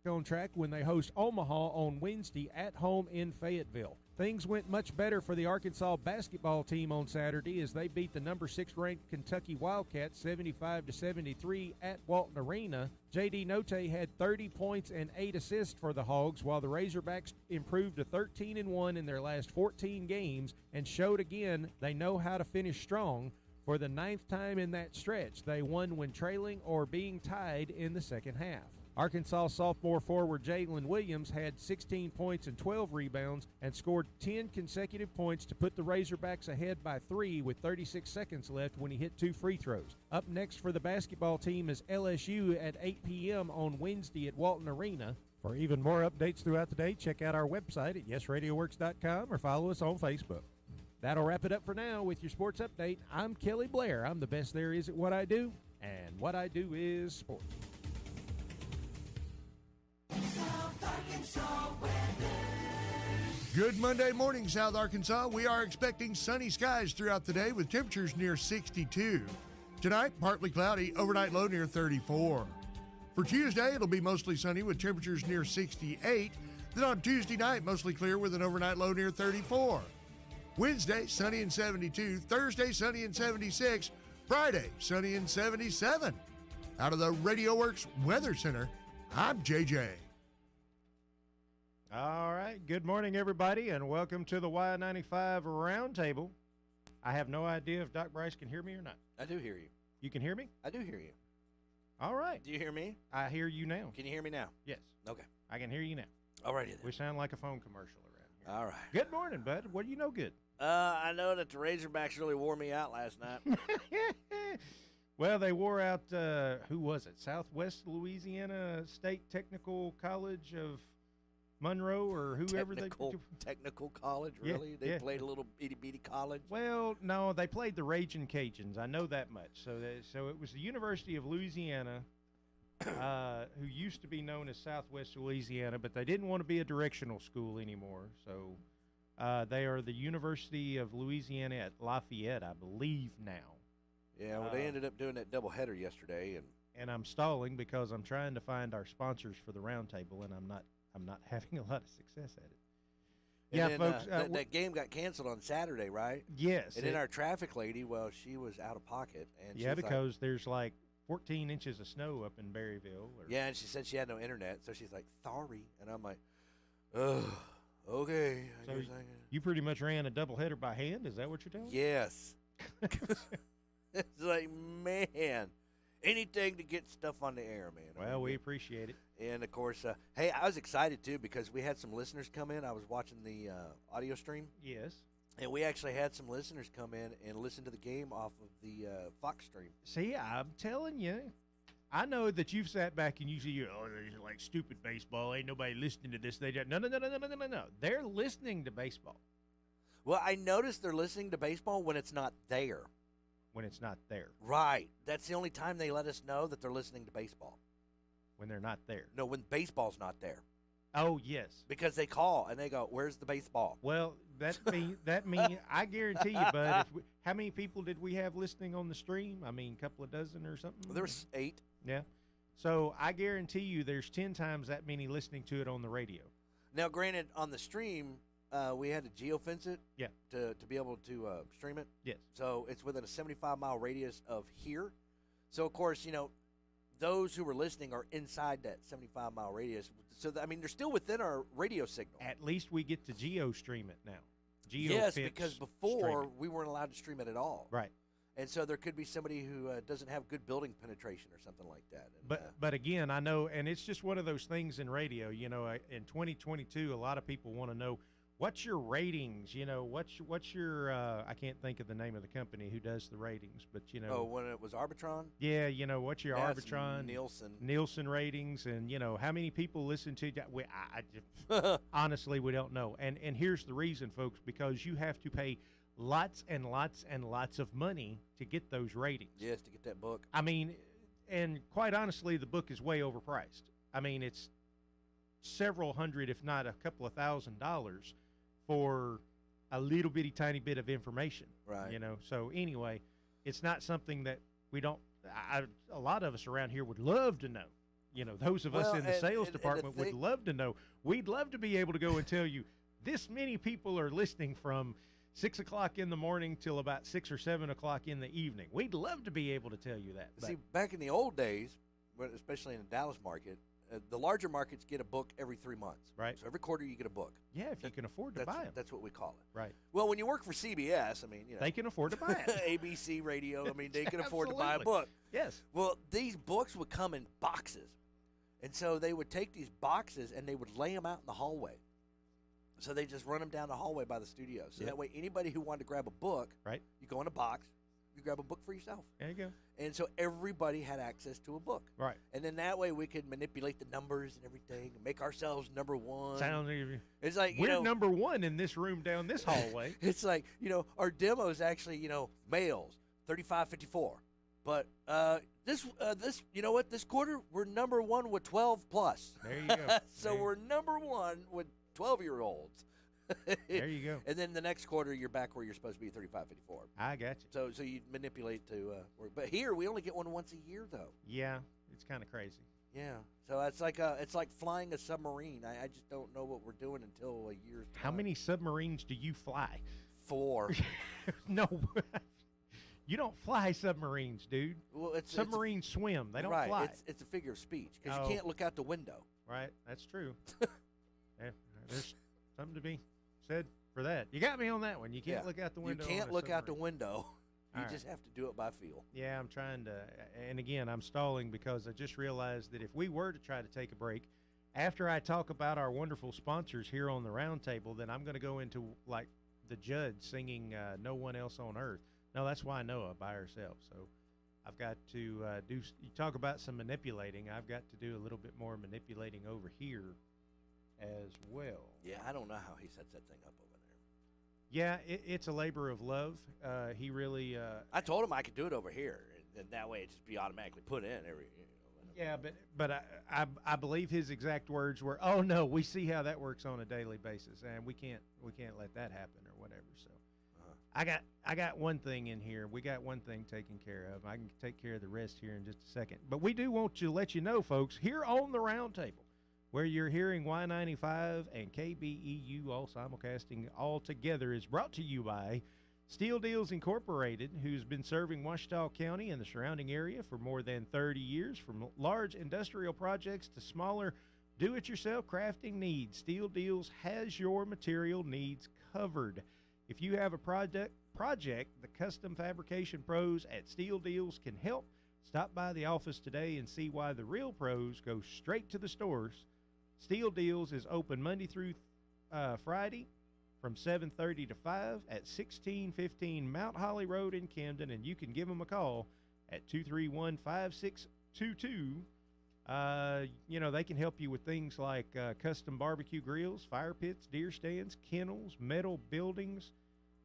On track when they host Omaha on Wednesday at home in Fayetteville. Things went much better for the Arkansas basketball team on Saturday as they beat the number 6 ranked Kentucky Wildcats 75-73 at Walton Arena. J.D. Note had 30 points and 8 assists for the Hogs, while the Razorbacks improved to 13-1 in their last 14 games and showed again they know how to finish strong. For the 9th time in that stretch, they won when trailing or being tied in the second half. Arkansas sophomore forward Jalen Williams had 16 points and 12 rebounds and scored 10 consecutive points to put the Razorbacks ahead by 3 with 36 seconds left when he hit 2 free throws. Up next for the basketball team is LSU at 8 p.m. on Wednesday at Walton Arena. For even more updates throughout the day, check out our website at yesradioworks.com or follow us on Facebook. That'll wrap it up for now with your sports update. I'm Kelly Blair. I'm the best there is at what I do, and what I do is sports. Good Monday morning, South Arkansas. We are expecting sunny skies throughout the day with temperatures near 62. Tonight, partly cloudy, overnight low near 34. For Tuesday, it'll be mostly sunny with temperatures near 68. Then on Tuesday night, mostly clear with an overnight low near 34. Wednesday, sunny and 72. Thursday, sunny and 76. Friday, sunny and 77. Out of the Radio Works Weather Center, I'm JJ. All right. Good morning, everybody, and welcome to the Y95 Roundtable. I have no idea if Doc Bryce can hear me or not. I do hear you. You can hear me? I do hear you. All right. Do you hear me? I hear you now. Can you hear me now? Yes. Okay. I can hear you now. All righty then. We sound like a phone commercial around here. All right. Good morning, bud. What do you know good? I know that the Razorbacks really wore me out last night. Well, they wore out, who was it? Southwest Louisiana State Technical College of Monroe or whoever Technical college, really? Yeah, they played a little itty-bitty college? Well, no, they played the Ragin' Cajuns. I know that much. So it was the University of Louisiana, who used to be known as Southwest Louisiana, but they didn't want to be a directional school anymore. So they are the University of Louisiana at Lafayette, I believe now. Yeah, well, they ended up doing that doubleheader yesterday, and I'm stalling because I'm trying to find our sponsors for the roundtable, and I'm not having a lot of success at it. And yeah, then, folks. That game got canceled on Saturday, right? Yes. And then our traffic lady, well, she was out of pocket. And yeah, because there's like 14 inches of snow up in Berryville. Yeah, and she said she had no internet, so she's like, sorry. And I'm like, ugh, okay. So you pretty much ran a doubleheader by hand? Is that what you're telling me? Yes. It's like, man. anything to get stuff on the air, man. Well, we appreciate it. And, of course, hey, I was excited, too, because we had some listeners come in. I was watching the audio stream. Yes. And we actually had some listeners come in and listen to the game off of the Fox stream. See, I'm telling you. I know that you've sat back and you see, there's like stupid baseball. Ain't nobody listening to this. No. They're listening to baseball. Well, I noticed they're listening to baseball when it's not there. When it's not there. Right. That's the only time they let us know that they're listening to baseball. When they're not there. No, when baseball's not there. Oh, yes. Because they call and they go, "Where's the baseball?" Well, that mean I guarantee you, bud. How many people did we have listening on the stream? I mean, a couple of dozen or something? There's 8. Yeah. So I guarantee you there's 10 times that many listening to it on the radio. Now, granted, on the stream, we had to geofence it to be able to stream it. Yes. So it's within a 75-mile radius of here. So, of course, those who were listening are inside that 75-mile radius. So, they're still within our radio signal. At least we get to geo-stream it now. Yes, because before we weren't allowed to stream it at all. Right. And so there could be somebody who doesn't have good building penetration or something like that. And, but again, I know, and it's just one of those things in radio. In 2022, a lot of people want to know, what's your ratings? What's your I can't think of the name of the company who does the ratings, but Oh, when it was Arbitron? Yeah, what's your That's Arbitron? Nielsen ratings, and how many people listen to that? Honestly, we don't know. And here's the reason, folks, because you have to pay lots and lots and lots of money to get those ratings. Yes, to get that book. I mean, and quite honestly, the book is way overpriced. I mean, it's several hundred, if not a couple of $1,000s for a little bitty tiny bit of information. Right. So anyway, it's not something that we don't, a lot of us around here would love to know. Those of us in the sales department would love to know. We'd love to be able to go and tell you this many people are listening from 6 o'clock in the morning till about 6 or 7 o'clock in the evening. We'd love to be able to tell you that. See, back in the old days, especially in the Dallas market, the larger markets get a book every 3 months. Right. So every quarter you get a book. Yeah, if you can afford to buy them. That's what we call it. Right. Well, when you work for CBS, they can afford to buy it. ABC Radio, they can afford to buy a book. Yes. Well, these books would come in boxes. And so they would take these boxes and they would lay them out in the hallway. So they just run them down the hallway by the studio. So that way anybody who wanted to grab a book, right, you go in a box, you grab a book for yourself. There you go. And so everybody had access to a book. Right. And then that way we could manipulate the numbers and everything and make ourselves number one. It's like, we're number one in this room down this hallway. It's like, our demo is actually, males, 35-54. But this this quarter, we're number one with 12 plus. There you go. So we're number one with 12-year-olds. There you go. And then the next quarter, you're back where you're supposed to be, 35-54. I got you. So you manipulate to work. But here, we only get one once a year, though. Yeah, it's kind of crazy. Yeah. So it's like flying a submarine. I just don't know what we're doing until a year's time. How many submarines do you fly? 4. No. You don't fly submarines, dude. Well, submarines swim. They don't fly. It's a figure of speech because you can't look out the window. Right. That's true. There's something to be said for that. You got me on that one. You can't look out the window. You can't look out the window. You All just have to do it by feel. Yeah, I'm trying to. And again, I'm stalling because I just realized that if we were to try to take a break, after I talk about our wonderful sponsors here on the round table, then I'm going to go into like the Judge singing No One Else on Earth. No, that's Why Noah by herself. So I've got to you talk about some manipulating. I've got to do a little bit more manipulating over here as well. Yeah, I don't know how he sets that thing up over there. Yeah, it's a labor of love. He really. I told him I could do it over here, and that way it just be automatically put in every. Yeah, but I believe his exact words were, "Oh no, we see how that works on a daily basis, and we can't let that happen or whatever." So. I got one thing in here. We got one thing taken care of. I can take care of the rest here in just a second. But we do want to let you know, folks, here on the round table, where you're hearing Y95 and KBEU all simulcasting all together, is brought to you by Steel Deals Incorporated, who's been serving Ouachita County and the surrounding area for more than 30 years. From large industrial projects to smaller do-it-yourself crafting needs, Steel Deals has your material needs covered. If you have a project, the custom fabrication pros at Steel Deals can help. Stop by the office today and see why the real pros go straight to the stores. Steel Deals is open Monday through Friday from 7:30 to 5 at 1615 Mount Holly Road in Camden, and you can give them a call at 231-5622. They can help you with things like custom barbecue grills, fire pits, deer stands, kennels, metal buildings,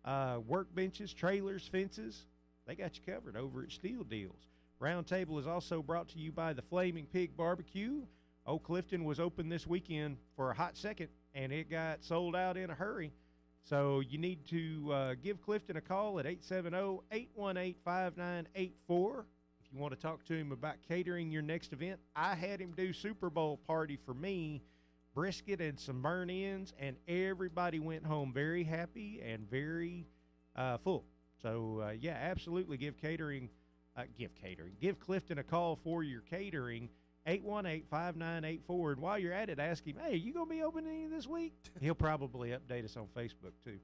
workbenches, trailers, fences. They got you covered over at Steel Deals. Round Table is also brought to you by the Flaming Pig Barbecue. Old Clifton was open this weekend for a hot second, and it got sold out in a hurry. So you need to give Clifton a call at 870-818-5984. If you want to talk to him about catering your next event, I had him do Super Bowl party for me, brisket and some burn-ins, and everybody went home very happy and very full. So, absolutely give Clifton a call for your catering, 818-5984. And while you're at it, ask him, hey, you going to be open any this week? He'll probably update us on Facebook, too.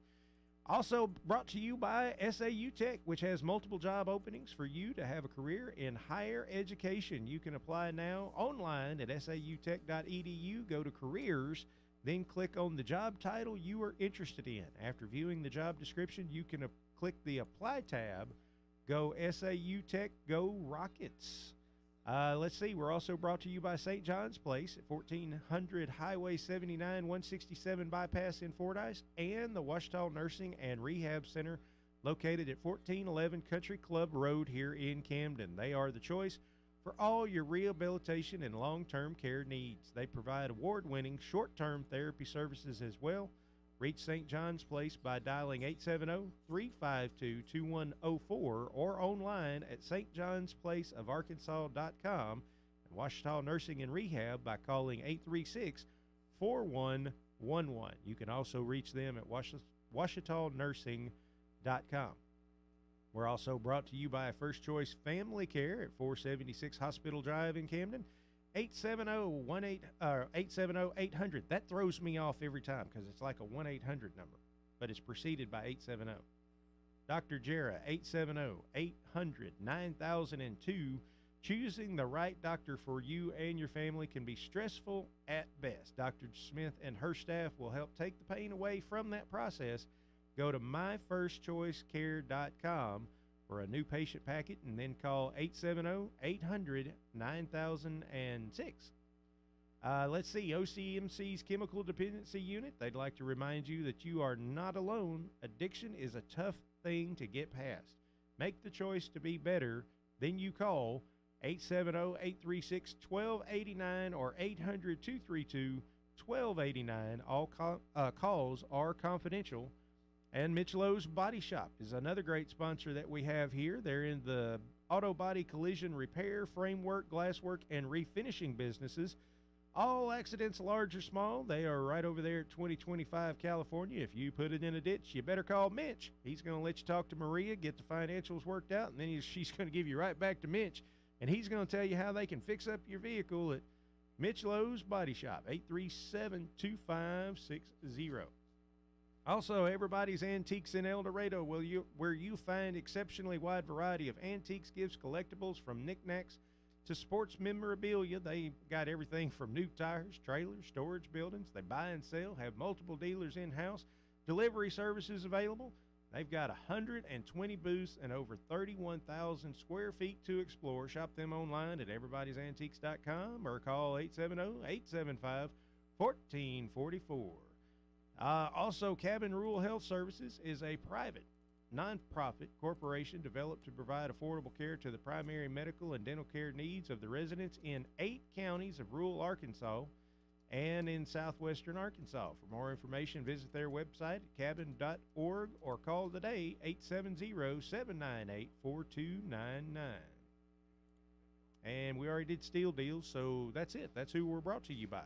Also brought to you by SAU Tech, which has multiple job openings for you to have a career in higher education. You can apply now online at sautech.edu. Go to careers, then click on the job title you are interested in. After viewing the job description, you can click the Apply tab. Go SAU Tech, go Rockets. Let's see, we're also brought to you by St. John's Place at 1400 Highway 79, 167 Bypass in Fordyce, and the Ouachita Nursing and Rehab Center located at 1411 Country Club Road here in Camden. They are the choice for all your rehabilitation and long-term care needs. They provide award-winning short-term therapy services as well. Reach St. John's Place by dialing 870-352-2104 or online at stjohnsplaceofarkansas.com, and Ouachita Nursing and Rehab by calling 836-4111. You can also reach them at ouachitanursing.com. We're also brought to you by First Choice Family Care at 476 Hospital Drive in Camden. 870-800. That throws me off every time because it's like a 1-800 number, but it's preceded by 870. Dr. Jarrah, 870-800-9002. Choosing the right doctor for you and your family can be stressful at best. Dr. Smith and her staff will help take the pain away from that process. Go to myfirstchoicecare.com for a new patient packet, and then call 870-800-9006. Let's see, OCMC's Chemical Dependency Unit, they'd like to remind you that you are not alone. Addiction is a tough thing to get past. Make the choice to be better. Then you call 870-836-1289 or 800-232-1289. All calls are confidential. And Mitch Lowe's Body Shop is another great sponsor that we have here. They're in the auto body collision repair, framework, glasswork, and refinishing businesses. All accidents, large or small, they are right over there at 2025 California. If you put it in a ditch, you better call Mitch. He's going to let you talk to Maria, get the financials worked out, and then she's going to give you right back to Mitch. And he's going to tell you how they can fix up your vehicle at Mitch Lowe's Body Shop, 837-2560. Also, Everybody's Antiques in El Dorado, where you find exceptionally wide variety of antiques, gifts, collectibles, from knickknacks to sports memorabilia. They got everything from new tires, trailers, storage buildings. They buy and sell, have multiple dealers in-house, delivery services available. They've got 120 booths and over 31,000 square feet to explore. Shop them online at everybodysantiques.com or call 870-875-1444. Also, Cabin Rural Health Services is a private, nonprofit corporation developed to provide affordable care to the primary medical and dental care needs of the residents in 8 counties of rural Arkansas and in southwestern Arkansas. For more information, visit their website at cabin.org or call today 870-798-4299. And we already did Steel Deals, so that's it. That's who we're brought to you by.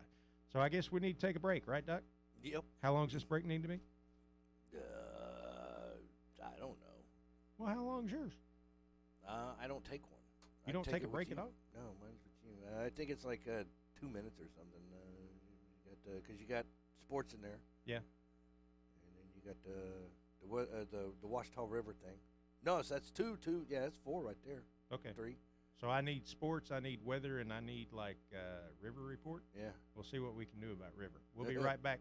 So I guess we need to take a break, right, Doc? Yep. How long does this break need to be? I don't know. Well, how long's yours? I don't take one. You don't take a break at all? No, mine's with you. I think it's like 2 minutes or something. Because you got sports in there. Yeah. And then you got the Ouachita River thing. No, so that's two. Yeah, that's 4 right there. Okay. 3. So I need sports, I need weather, and I need, river report? Yeah. We'll see what we can do about river. We'll be right back.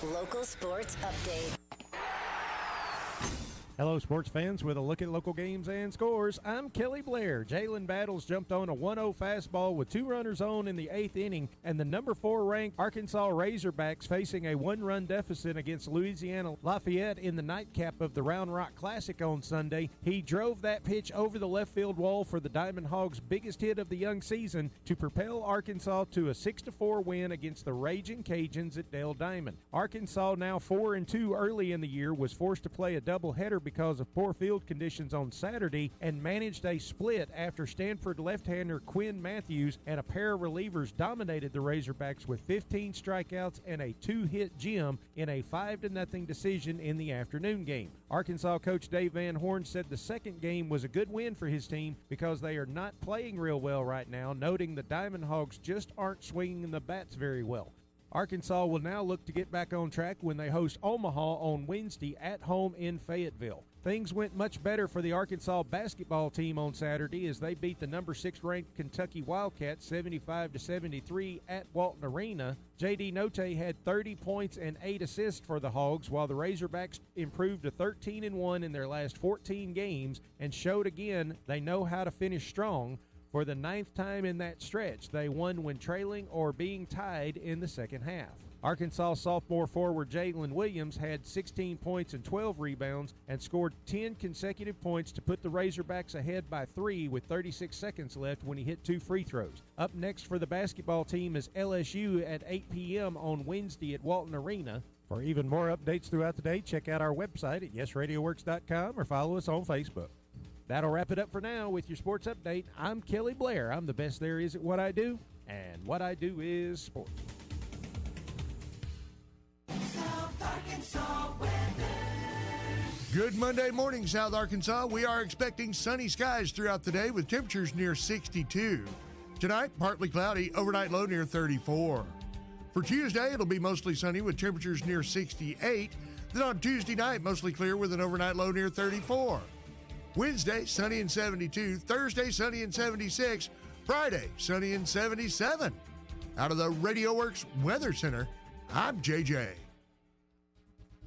Local sports update. Hello, sports fans, with a look at local games and scores. I'm Kelly Blair. Jalen Battles jumped on a 1-0 fastball with 2 runners on in the 8th inning, and the number 4 ranked Arkansas Razorbacks facing a 1-run deficit against Louisiana Lafayette in the nightcap of the Round Rock Classic on Sunday. He drove that pitch over the left field wall for the Diamond Hogs' biggest hit of the young season to propel Arkansas to a 6-4 win against the Raging Cajuns at Dale Diamond. Arkansas, now 4-2 early in the year, was forced to play a doubleheader because of poor field conditions on Saturday and managed a split after Stanford left-hander Quinn Matthews and a pair of relievers dominated the Razorbacks with 15 strikeouts and a 2-hit gem in a 5-0 decision in the afternoon game. Arkansas coach Dave Van Horn said the second game was a good win for his team because they are not playing real well right now, noting the Diamond Hogs just aren't swinging the bats very well. Arkansas will now look to get back on track when they host Omaha on Wednesday at home in Fayetteville. Things went much better for the Arkansas basketball team on Saturday as they beat the number 6 ranked Kentucky Wildcats 75-73 at Walton Arena. J.D. Note had 30 points and 8 assists for the Hogs, while the Razorbacks improved to 13-1 in their last 14 games and showed again they know how to finish strong. For the 9th time in that stretch, they won when trailing or being tied in the second half. Arkansas sophomore forward Jalen Williams had 16 points and 12 rebounds and scored 10 consecutive points to put the Razorbacks ahead by 3 with 36 seconds left when he hit 2 free throws. Up next for the basketball team is LSU at 8 p.m. on Wednesday at Walton Arena. For even more updates throughout the day, check out our website at yesradioworks.com or follow us on Facebook. That'll wrap it up for now with your sports update. I'm Kelly Blair. I'm the best there is at what I do, and what I do is sports. South Arkansas weather. Good Monday morning, South Arkansas. We are expecting sunny skies throughout the day with temperatures near 62. Tonight, partly cloudy, overnight low near 34. For Tuesday, it'll be mostly sunny with temperatures near 68. Then on Tuesday night, mostly clear with an overnight low near 34. Wednesday, sunny and 72. Thursday, sunny and 76. Friday, sunny and 77. Out of the Radio Works Weather Center, I'm JJ.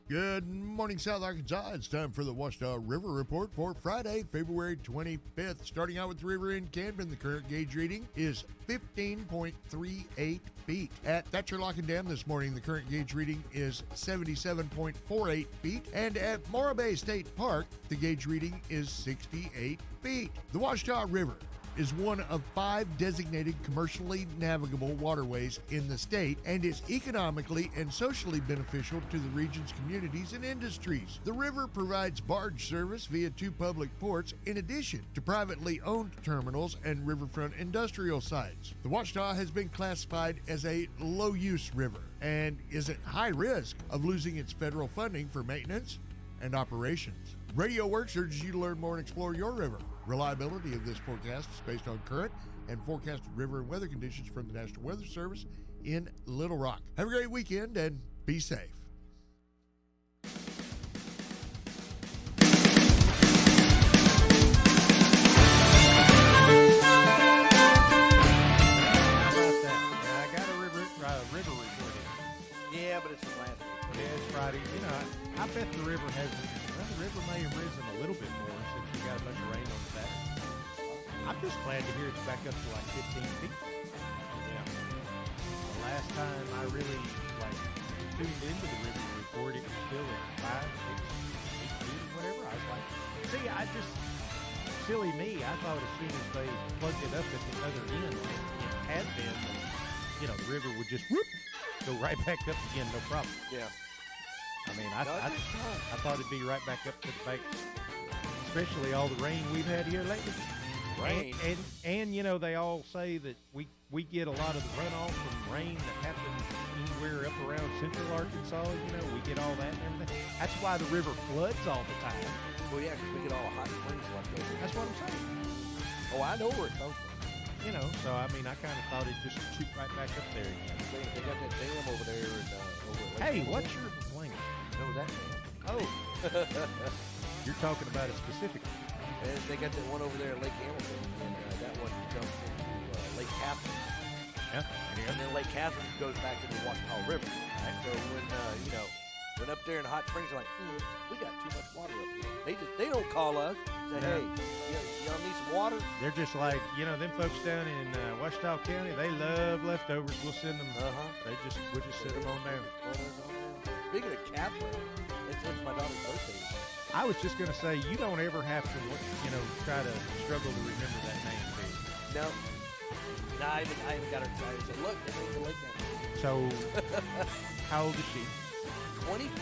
Good morning, South Arkansas. It's time for the Washita River Report for Friday, February 25th. Starting out with the river in Camden, the current gauge reading is 15.38 feet. At Thatcher Lock and Dam this morning, the current gauge reading is 77.48 feet. And at Morro Bay State Park, the gauge reading is 68 feet. The Washita River is one of 5 designated commercially navigable waterways in the state and is economically and socially beneficial to the region's communities and industries. The river provides barge service via 2 public ports in addition to privately owned terminals and riverfront industrial sites. The Washita has been classified as a low-use river and is at high risk of losing its federal funding for maintenance and operations. Radio Works urges you to learn more and explore your river. Reliability of this forecast is based on current and forecasted river and weather conditions from the National Weather Service in Little Rock. Have a great weekend and be safe. Yeah, but it's the last week. Yeah, it's Friday. You know, I bet the river the river may have risen a little bit more since we got a bunch of rain on Saturday. I'm just glad to hear it's back up to like 15 feet. Yeah. The last time I really tuned into the river report, it was still at 5, 6, 8 feet or whatever. I was like, see, silly me, I thought as soon as they plugged it up at the other end, it had been, the river would just go right back up again, no problem. Yeah. I mean, I thought it'd be right back up to the bank, especially all the rain we've had here lately. Rain? And they all say that we get a lot of the runoff from rain that happens anywhere up around central Arkansas. We get all that and everything. That's why the river floods all the time. Well, yeah, because we get all the hot springs like that. That's what I'm saying. Oh, I know where it comes from. So I mean, I kind of thought it'd just shoot right back up there again. They got that dam over there. Hey, what's your complaint? No, that dam. Oh. You're talking about it specifically. And they got that one over there at Lake Hamilton, and that one dumps into Lake Catherine. Yeah. And then Lake Catherine goes back to the Washita River. Right? So when, when up there in Hot Springs, they're like, we got too much water up here. They don't call us. Say, hey, y'all need some water? They're just like, them folks down in Washita County, they love leftovers. We'll send them. We'll just send them on down. Speaking of Catherine, it's my daughter's birthday. I was just going to say, you don't ever have to, try to struggle to remember that name, do you? No. No, I even got her excited. I said, look, they made the lake now. So, how old is she? 25.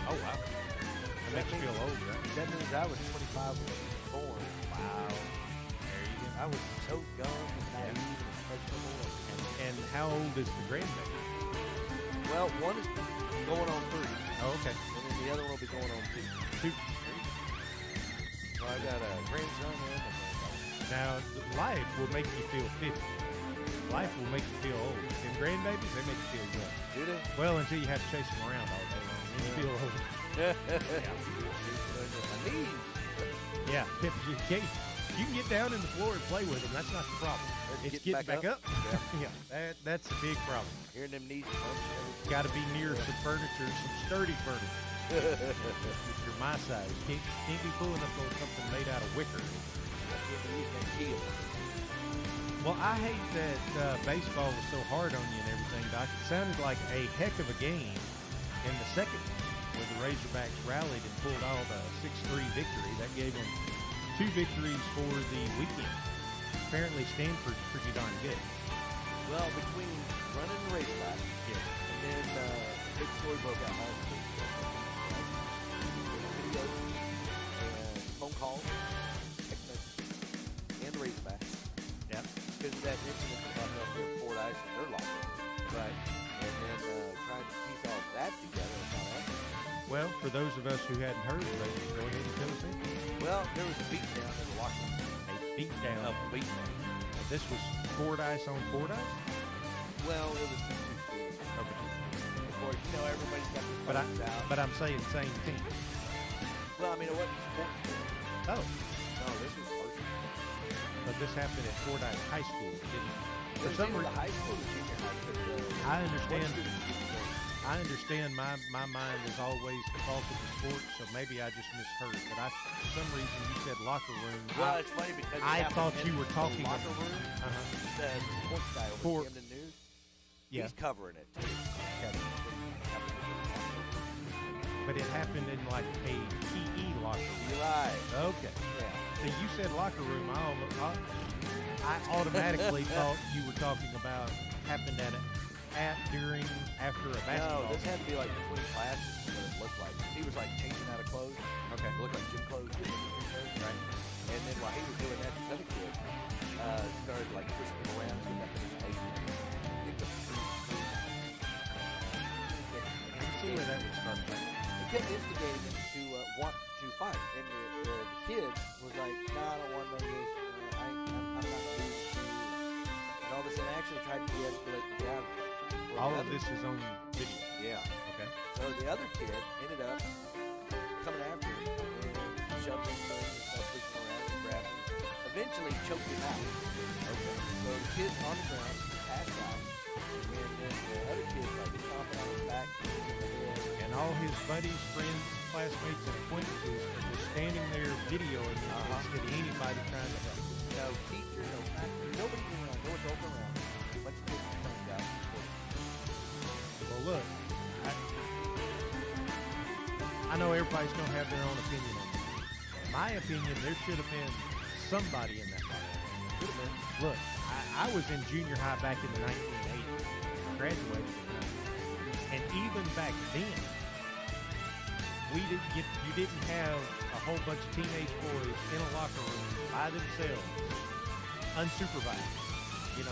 Oh, wow. That makes you feel old, right? That means I was 25 when I was born. Wow. There you go. I was so young and naive and impressionable. And how old is the grandbaby? Well, one is going on 3. Oh, okay. And then the other one will be going on 2. 2. So I got a grandson and a granddaughter. Now, life will make you feel 50. Life will make you feel old. And grandbabies, they make you feel young. Do they? Well, until you have to chase them around all day long. Then you feel old. Yeah. You can get down in the floor and play with them. That's not the problem. It's getting back up. Yeah. That's a big problem. Hearing them knees punch. Got to be near some furniture, some sturdy furniture. If you're my size, can't be pulling up on something made out of wicker. Well, I hate that baseball was so hard on you and everything, Doc. It sounded like a heck of a game in the second one, where the Razorbacks rallied and pulled out a 6-3 victory. That gave them 2 victories for the weekend. Apparently, Stanford's pretty darn good. Well, between running the raceback, and then big story broke out last week. Videos and phone calls, text messages, and the raceback. Yep. Because of that incident that happened up there in Fort Ice and their locker. Right. And then trying to piece all that together. Well, for those of us who hadn't heard of it, go ahead and fill us in. Well, there was a beatdown in the locker room. A beatdown? A beatdown. This was Fort Ice on Fort Ice? Well, it was 2 schools. Okay. Of course, everybody's got their phones out. But I'm saying same team. Well, I mean, it wasn't sports team. Oh. No, this was personal. But this happened at Fort Ice High School, didn't it? For some reason, the high school or junior high school. I understand my mind is always defaulted to sports, so maybe I just misheard. But for some reason, you said locker room. Well, it's funny because I thought you were talking about locker room. The sports guy over at Camden News. Yeah. He's covering it too. Okay. But it happened in like a PE locker room. You're right. Okay. Yeah. So you said locker room. I automatically thought you were talking about happened after a basketball. No, this had to be like between classes. What it looked like. He was like changing out of clothes. Okay. It looked like gym clothes. Right. And then while he was doing that, this other kid started like pushing him around, getting up in his face. I can see where that would start. He kept instigating him to want to fight, and the kid was like, "No, I don't want none of this. I'm not doing this." And all this, and actually tried to de-escalate the job. All of this is on video. Yeah. Okay. So the other kid ended up coming after him and shoved him and started pushing him around and grabbed him. Eventually choked him out. Okay. So the kid's on the ground, passed out, and then the other kid's like stomping on his back. And all his buddies, friends, classmates, and acquaintances are just standing there videoing him instead of anybody trying to help. No teacher, no faculty, nobody around, no adult around. A bunch of kids turned out. Well, look, I know everybody's going to have their own opinion on this. My opinion, there should have been somebody in that fight. Should have been. Look, I was in junior high back in the 1980s. Graduated in 1980. And even back then, you didn't have a whole bunch of teenage boys in a locker room by themselves, unsupervised.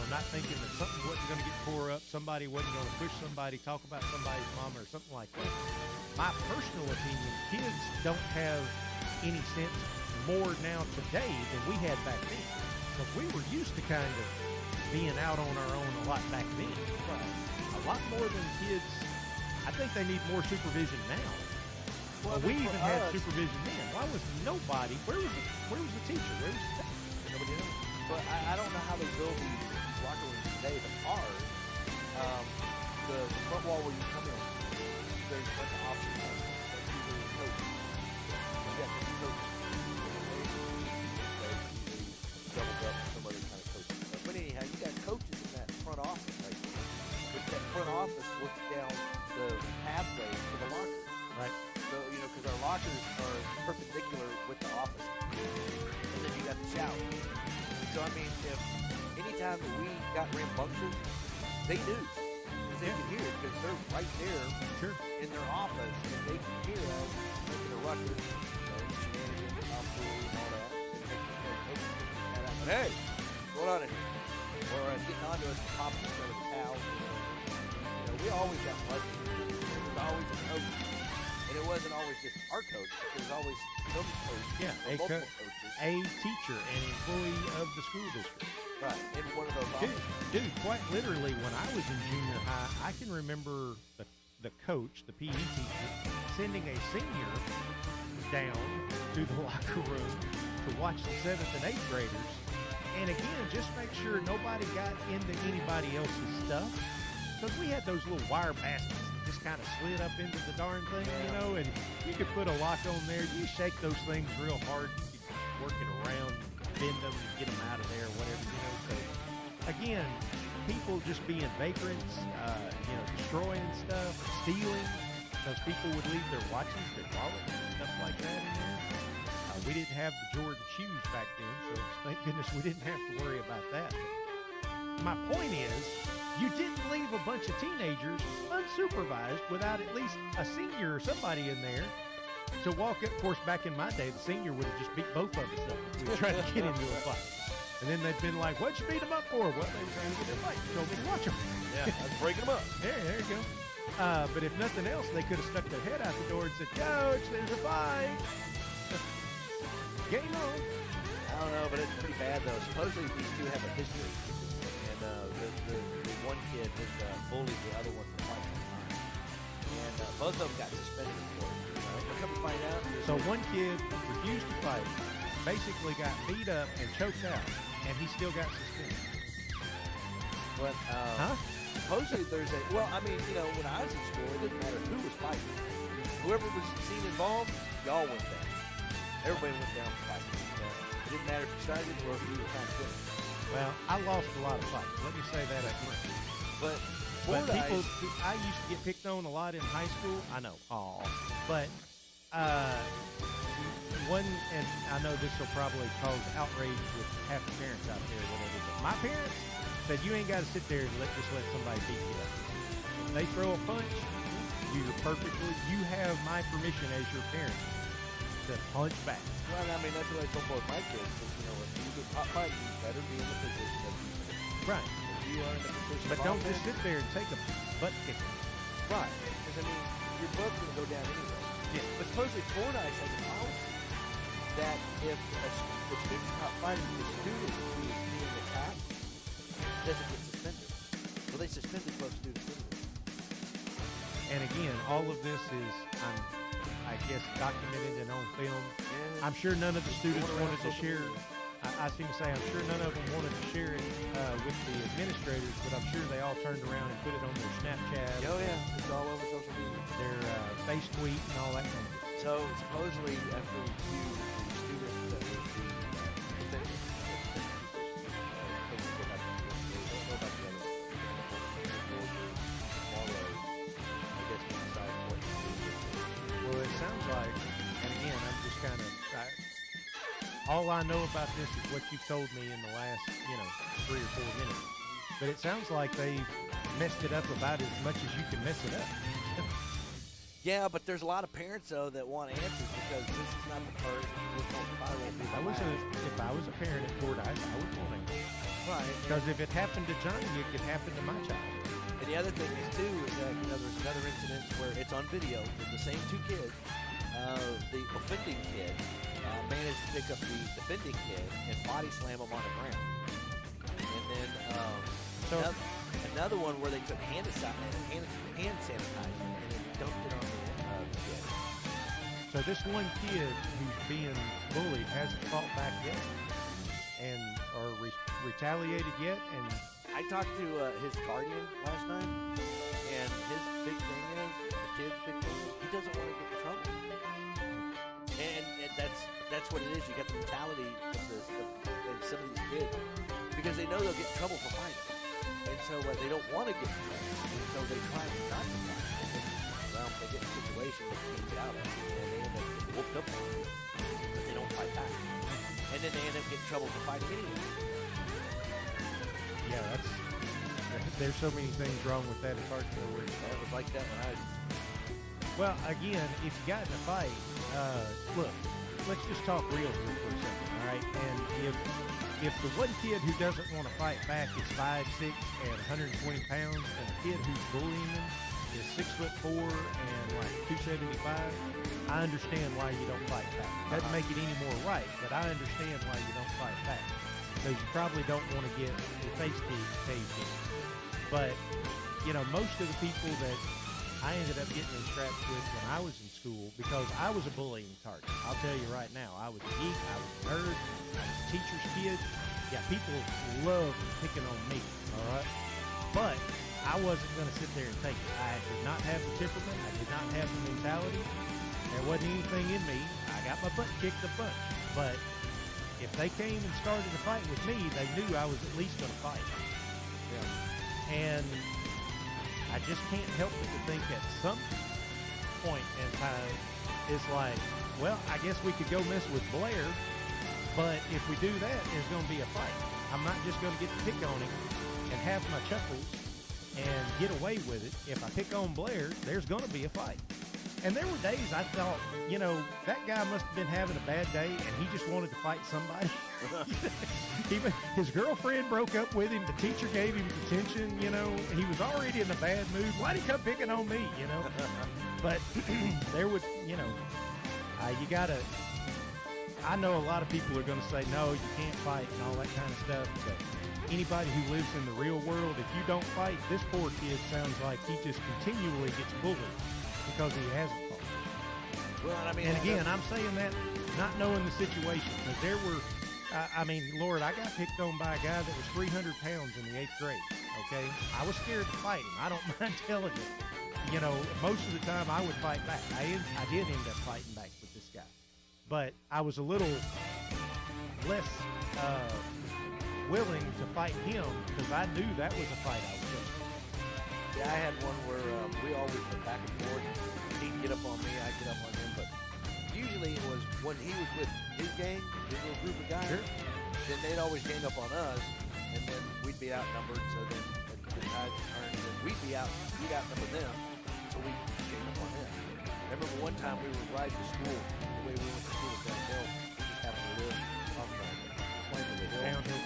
Not thinking that something wasn't going to get tore up, somebody wasn't going to push somebody, talk about somebody's mama or something like that. My personal opinion, kids don't have any sense more now today than we had back then. Because we were used to kind of being out on our own a lot back then. A lot more than kids. I think they need more supervision now. Well, we even had supervision then. Why was nobody? Where was the teacher? Where was the nobody knows. But I don't know how they build these locker rooms today. But ours, the front wall where you come in, there's a bunch of officers. That's usually coaches. You got the coaches. Doubled up some other kind of coaches. But anyhow, you got coaches in that front office right there. But that front office looks down the pathway to the locker. Right. So, because our lockers are perpendicular with the office. And then you got the shower. So, I mean, if anytime that we got rambunctious, they knew. Because they could hear it, because they're right there in their office, and they can hear us making a ruckus, shenanigans, tomfoolery, and all that. And hey, what's going on in here? Or getting onto us and popping us out of the towel. We always got budget. There was always a coach. And it wasn't always just our coach. There was always some coach. Yeah, multiple coaches. A teacher, an employee of the school district. Right, in one of those offices. Dude, quite literally, when I was in junior high, I can remember the coach, the PE teacher, sending a senior down to the locker room to watch the 7th and 8th graders. And again, just make sure nobody got into anybody else's stuff. Because we had those little wire baskets that just kind of slid up into the darn thing, and you could put a lock on there. You shake those things real hard, you could work it around, bend them, get them out of there, whatever, So, again, people just being vagrants, destroying stuff, stealing, because people would leave their watches, their wallets, stuff like that in there. We didn't have the Jordan shoes back then, so thank goodness we didn't have to worry about that. But my point is, you didn't leave a bunch of teenagers unsupervised without at least a senior or somebody in there to walk up. Of course, back in my day, the senior would have just beat both of us up if we were trying to get into a fight. And then they'd been like, what'd you beat them up for? Well, they were trying to get in a fight. You told me to watch them. Yeah, I was breaking them up. There you go. But if nothing else, they could have stuck their head out the door and said, Coach, there's a fight. Game on. I don't know, but it's pretty bad, though. Supposedly, these two have a history. And the one kid has bullied the other one for quite some time. And both of them got suspended for it. Come to find out. So one kid refused to fight, basically got beat up and choked out, and he still got suspended. But, supposedly there's a, when I was in school, it didn't matter who was fighting. Whoever was seen involved, y'all went down. Everybody went down to fight. It didn't matter if you started or if you were trying to finish. Well, I lost a lot of fights. Let me say that up front. But people, I used to get picked on a lot in high school. I know. But one, and I know this will probably cause outrage with half the parents out there, whatever. But my parents said you ain't got to sit there and just let somebody beat you up. If they throw a punch, you have my permission as your parent to punch back. Well, that's what I told both my kids. Because, if you get caught fighting, you better be in the position of defense. Right. If you are in the position but of don't offense, just sit there and take a butt kicking. Right. Because, your butt's going to go down anyway. Yeah. But supposedly Fordyce has a policy that if a student's caught fighting, the student who is being attacked doesn't get suspended. Well, they suspended both students anyway. And again, all of this is, I guess, documented and on film. Yeah. I'm sure none of the students wanted to share. I seem to say I'm sure none of them wanted to share it with the administrators, but I'm sure they all turned around and put it on their Snapchat. Oh yeah, it's all over social media. Their face tweet and all that kind of stuff. So supposedly after the student that was the defendant, well, it sounds like, and again, I'm just kind of, all I know about this is what you told me in the last, 3 or 4 minutes. But it sounds like they've messed it up about as much as you can mess it up. Yeah, but there's a lot of parents, though, that want answers because this is not the first. If I was a parent at Fordyce, I would want answers. Right. Because if it happened to Johnny, it could happen to my child. And the other thing is, too, is that, there's another incident where it's on video with the same two kids. The offending kid managed to pick up the defending kid and body slam him on the ground. And then another one where they took hand sanitizer and they dumped it on the kid. So this one kid who's being bullied hasn't fought back yet, or retaliated yet. And I talked to his guardian last night, and his big thing is, the kid's big thing is, he doesn't want to get in trouble. And that's what it is. You got the mentality of some of these kids, because they know they'll get in trouble for fighting. And so they don't want to get in trouble. So they try not to fight. Well, they get in a situation that they can't get out of, and they end up getting whooped up on it, but they don't fight back. And then they end up getting in trouble for fighting anyway. Yeah, there's so many things wrong with that. It's hard to know where to start. It was like that when I was. Well, again, if you got in a fight, look, let's just talk real here for a second, all right? And if the one kid who doesn't want to fight back is 5'6" and 120 pounds, and the kid who's bullying them is 6'4" and like 275, I understand why you don't fight back. Doesn't make it any more right, but I understand why you don't fight back. Because you probably don't want to get your face caved in. But, most of the people that I ended up getting in scraps with when I was in school, because I was a bullying target. I'll tell you right now, I was a geek, I was a nerd, I was a teacher's kid. Yeah, people loved picking on me, all right? But I wasn't going to sit there and take it. I did not have the temperament. I did not have the mentality. There wasn't anything in me. I got my butt kicked a bunch. But if they came and started to fight with me, they knew I was at least going to fight. Yeah. And I just can't help but to think at some point in time, it's like, well, I guess we could go mess with Blair, but if we do that, there's going to be a fight. I'm not just going to get to pick on him and have my chuckles and get away with it. If I pick on Blair, there's going to be a fight. And there were days I thought, that guy must have been having a bad day and he just wanted to fight somebody. Even his girlfriend broke up with him. The teacher gave him detention, he was already in a bad mood. Why'd he come picking on me, But there would, you gotta, I know a lot of people are going to say, no, you can't fight and all that kind of stuff. But anybody who lives in the real world, if you don't fight, this poor kid sounds like he just continually gets bullied because he hasn't fought. Well, and again, I'm saying that not knowing the situation, because there were, Lord, I got picked on by a guy that was 300 pounds in the 8th grade, okay? I was scared to fight him. I don't mind telling you. Most of the time I would fight back. I did end up fighting back with this guy. But I was a little less willing to fight him because I knew that was a fight I was in. Yeah, I had one where we always went back and forth. He'd get up on me, I'd get up on him. But usually it was when he was with his gang, his little group of guys, then they'd always gang up on us, and then we'd be outnumbered. So then the tides turned, and we'd outnumber them, so we'd gang up on them. I remember one time we were riding to school. The way we went to school was downhill. We just happened to live on the point of the hill. Downhill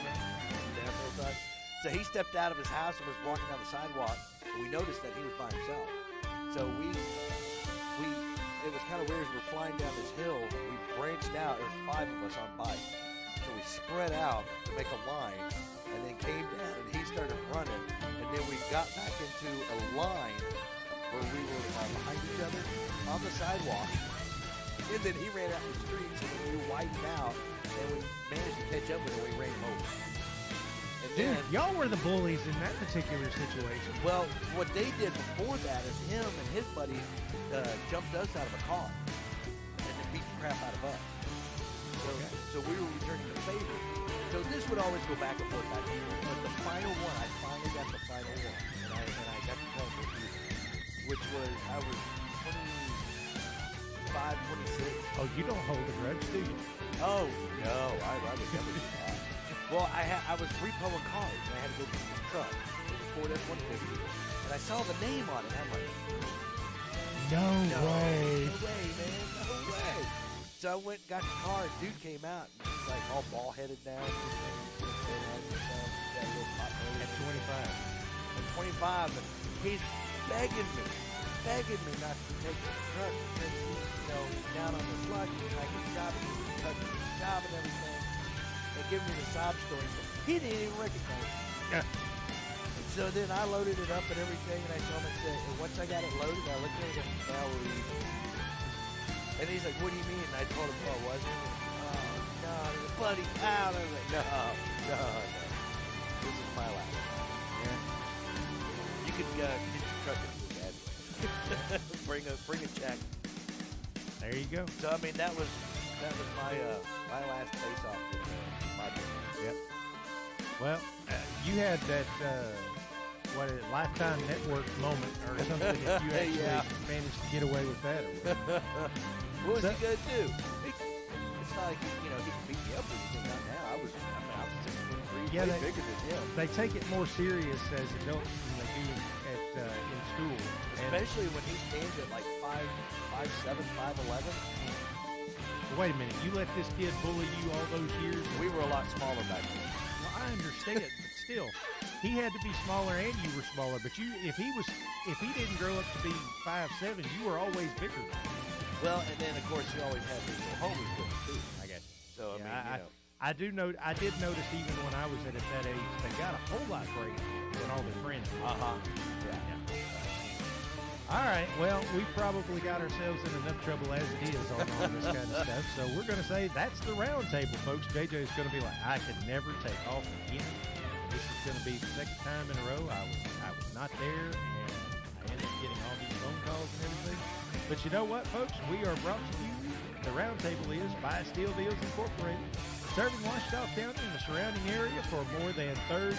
side. So he stepped out of his house and was walking down the sidewalk. We noticed that he was by himself. So it was kind of weird as we're flying down this hill. We branched out. There were 5 of us on bikes. So we spread out to make a line and then came down and he started running. And then we got back into a line where we were behind each other on the sidewalk. And then he ran out in the streets and we widened out and we managed to catch up with him. We ran him over. Dude, y'all were the bullies in that particular situation. Well, what they did before that is him and his buddy jumped us out of a car and then beat the crap out of us. So we were returning the favor. So this would always go back and forth, back and forth. But the final one, I finally got the final one, and I got to tell him which was I was 25, 26. Oh, you don't hold a grudge, do you? Oh no, I would never do that. Well, I was repoing cars, and I had to go get this truck. It was a Ford F-150, and I saw the name on it. I'm like, no way. No way, man. No way. So I went and got the car, and dude came out, and he's like all ball-headed now. At 25. At 25, and he's begging me not to take the truck because he's, down on his luck, he's trying to get a job, and he's touching his job and everything. They give me the sob story. He didn't even recognize it. So then I loaded it up and everything, and I told him, and once I got it loaded, I looked at it and now we're even. And he's like, what do you mean? And I told him, oh, was it? Oh, no, there's a bloody pound. I was like, no. This is my last one. Yeah. You could get your truck into a bad way. bring a check. There you go. So, I mean, that was my last face-off with Mardi Gras. Yep. Well, you had that, Lifetime Network moment or something that you actually managed to get away with that. What was he going to do? It's not like he can beat me up or anything. Not now. I was 6'3", way bigger than him. They take it more serious as adults than they do in school. Especially when he stands at like 5'7", 5'11". Wait a minute, you let this kid bully you all those years? We were a lot smaller back then. Well, I understand, but still, he had to be smaller and you were smaller. But if he didn't grow up to be 5'7", you were always bigger than him. Well, and then of course you always had these little homies with him too. I guess. So I mean, I did notice even when I was at that age, they got a whole lot greater than all their friends. Yeah. All right, well, we probably got ourselves in enough trouble as it is on all this kind of stuff, so we're going to say that's the round table, folks. JJ's going to be like, I could never take off again. This is going to be the second time in a row I was not there, and I ended up getting all these phone calls and everything. But you know what, folks? We are brought to you, the round table is by Steel Deals Incorporated, serving Washita County and the surrounding area for more than 30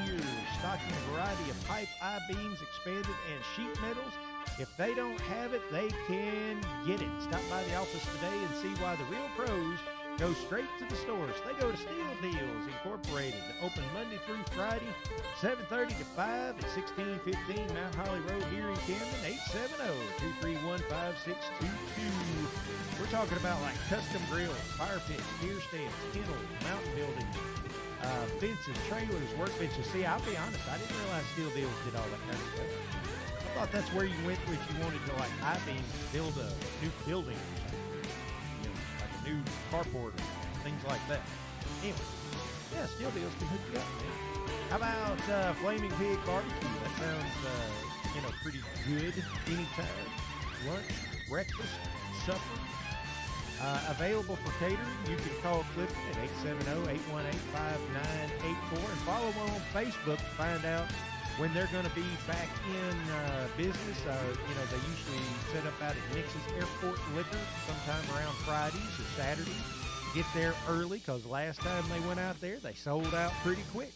years, stocking a variety of pipe, I-beams, expanded, and sheet metals. If they don't have it, they can get it. Stop by the office today and see why the real pros go straight to the source. They go to Steel Deals Incorporated, open Monday through Friday, 7:30 to 5 at 1615 Mount Holly Road here in Camden, 870-231-5622. We're talking about like custom grills, fire pits, deer stands, kennels, mountain building, fences, trailers, workbenches. See, I'll be honest, I didn't realize Steel Deals did all that kind of stuff. I thought that's where you went if you wanted to, like, build a new building or something. Like a new carport or things like that. Anyway, yeah, Steel Deals can hook you up, man. How about Flaming Pig Barbecue? That sounds, pretty good anytime. Lunch, breakfast, supper. Available for catering. You can call Clifton at 870-818-5984 and follow them on Facebook to find out when they're going to be back in business. They usually set up out at Nix's Airport Liquor sometime around Fridays or Saturdays. Get there early because last time they went out there, they sold out pretty quick.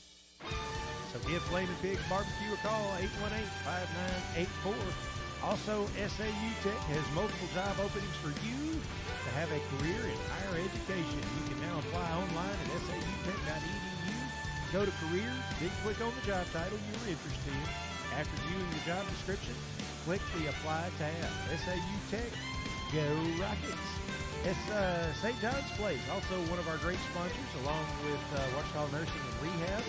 So give Flaming Pig Barbecue a call, 818-5984. Also, SAU Tech has multiple job openings for you to have a career in higher education. You can now apply online at sautech.edu. Go to careers, then click on the job title you're interested in. After viewing your job description, click the apply tab. SAU Tech, go Rockets. It's St. John's Place, also one of our great sponsors, along with Washita Nursing and Rehab.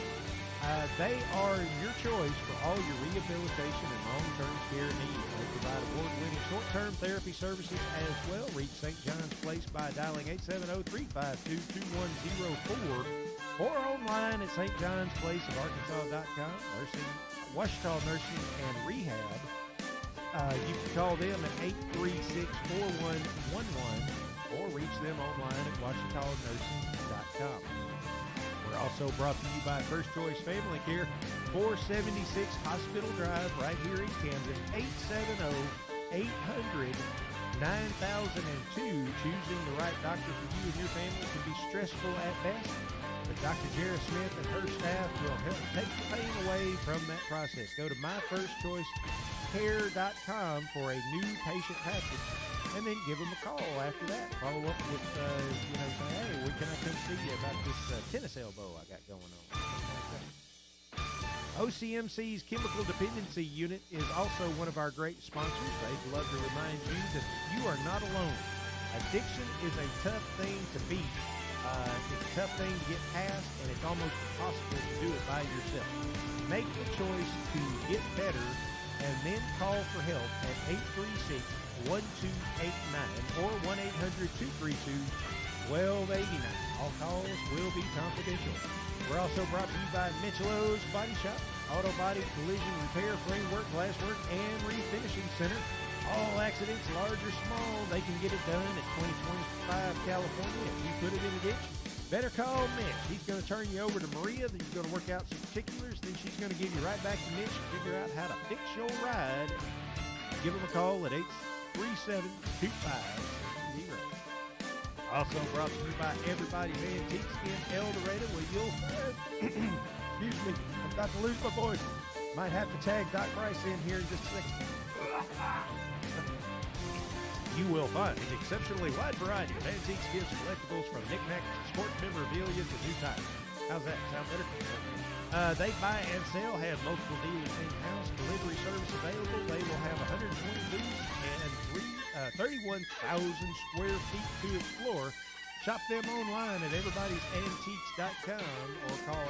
They are your choice for all your rehabilitation and long-term care needs. They provide award-winning short-term therapy services as well. Reach St. John's Place by dialing 870-352-2104 or online at stjohnsplaceofarkansas.com. Washita Nursing and Rehab. You can call them at 836-4111 or reach them online at washitanursing.com. We're also brought to you by First Choice Family Care, 476 Hospital Drive, right here in Camden, 870-800-9002. Choosing the right doctor for you and your family can be stressful at best, but Dr. Jara Smith and her staff will help take the pain away from that process. Go to myfirstchoicecare.com for a new patient package, and then give them a call after that. Follow up with, say, hey, when can I come see you about this tennis elbow I got going on? OCMC's Chemical Dependency Unit is also one of our great sponsors. They'd love to remind you that you are not alone. Addiction is a tough thing to beat. It's a tough thing to get past, and it's almost impossible to do it by yourself. Make the choice to get better, and then call for help at 836-1289 or 1-800-232-1289. All calls will be confidential. We're also brought to you by Michelo's Body Shop, Auto Body Collision Repair, Framework, Glasswork, and Refinishing Center. All accidents, large or small, they can get it done at 2025 California. If you put it in a ditch, better call Mitch. He's going to turn you over to Maria. Then he's going to work out some particulars. Then she's going to give you right back to Mitch and figure out how to fix your ride. Give him a call at 837-2560. Also brought to you by Everybody's Antiques in El Dorado, where you'll excuse me, I'm about to lose my voice. Might have to tag Doc Bryce in here in just a second. You will find an exceptionally wide variety of antiques, gifts, and collectibles, from knickknacks to sports memorabilia to new tires. How's that? Sound better? They buy and sell, have multiple dealers in-house, delivery service available. They will have 120 booths and 31,000 square feet to explore. Shop them online at everybodysantiques.com or call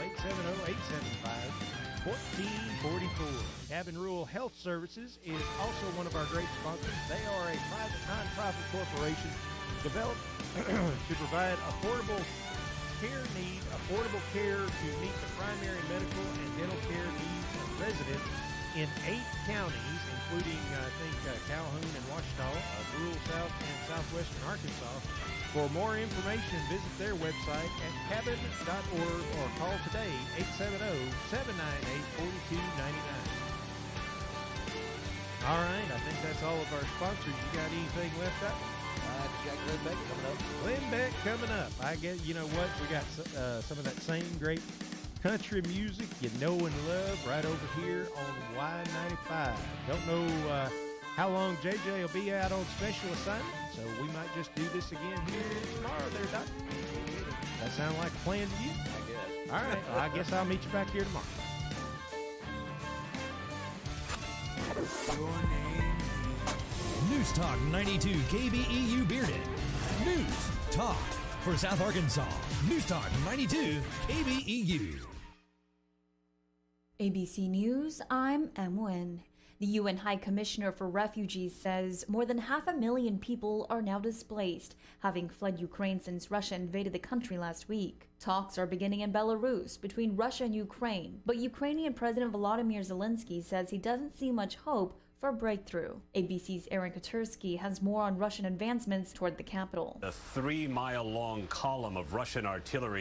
870-875-1444. Cabin Rural Health Services is also one of our great sponsors. They are a private nonprofit corporation developed to provide affordable care to meet the primary medical and dental care needs of residents in 8 counties, including, Calhoun and Washita, rural South and Southwestern Arkansas. For more information, visit their website at cabin.org or call today, 870-798-4299. All right, I think that's all of our sponsors. You got anything left up? Got Glenn Beck coming up. Glenn Beck coming up. I guess, you know what? We got some of that same great country music you know and love right over here on Y95. Don't know how long JJ will be out on special assignment, so we might just do this again here tomorrow there, Doc. That sound like a plan to you? I guess. All right, well, I guess I'll meet you back here tomorrow. News Talk 92 KBEU Bearded. News Talk for South Arkansas. News Talk 92 KBEU. ABC News, I'm Em Nguyen. The UN High Commissioner for Refugees says more than 500,000 people are now displaced, having fled Ukraine since Russia invaded the country last week. Talks are beginning in Belarus between Russia and Ukraine, but Ukrainian President Volodymyr Zelensky says he doesn't see much hope for a breakthrough. ABC's Aaron Kotursky has more on Russian advancements toward the capital. A 3-mile-long column of Russian artillery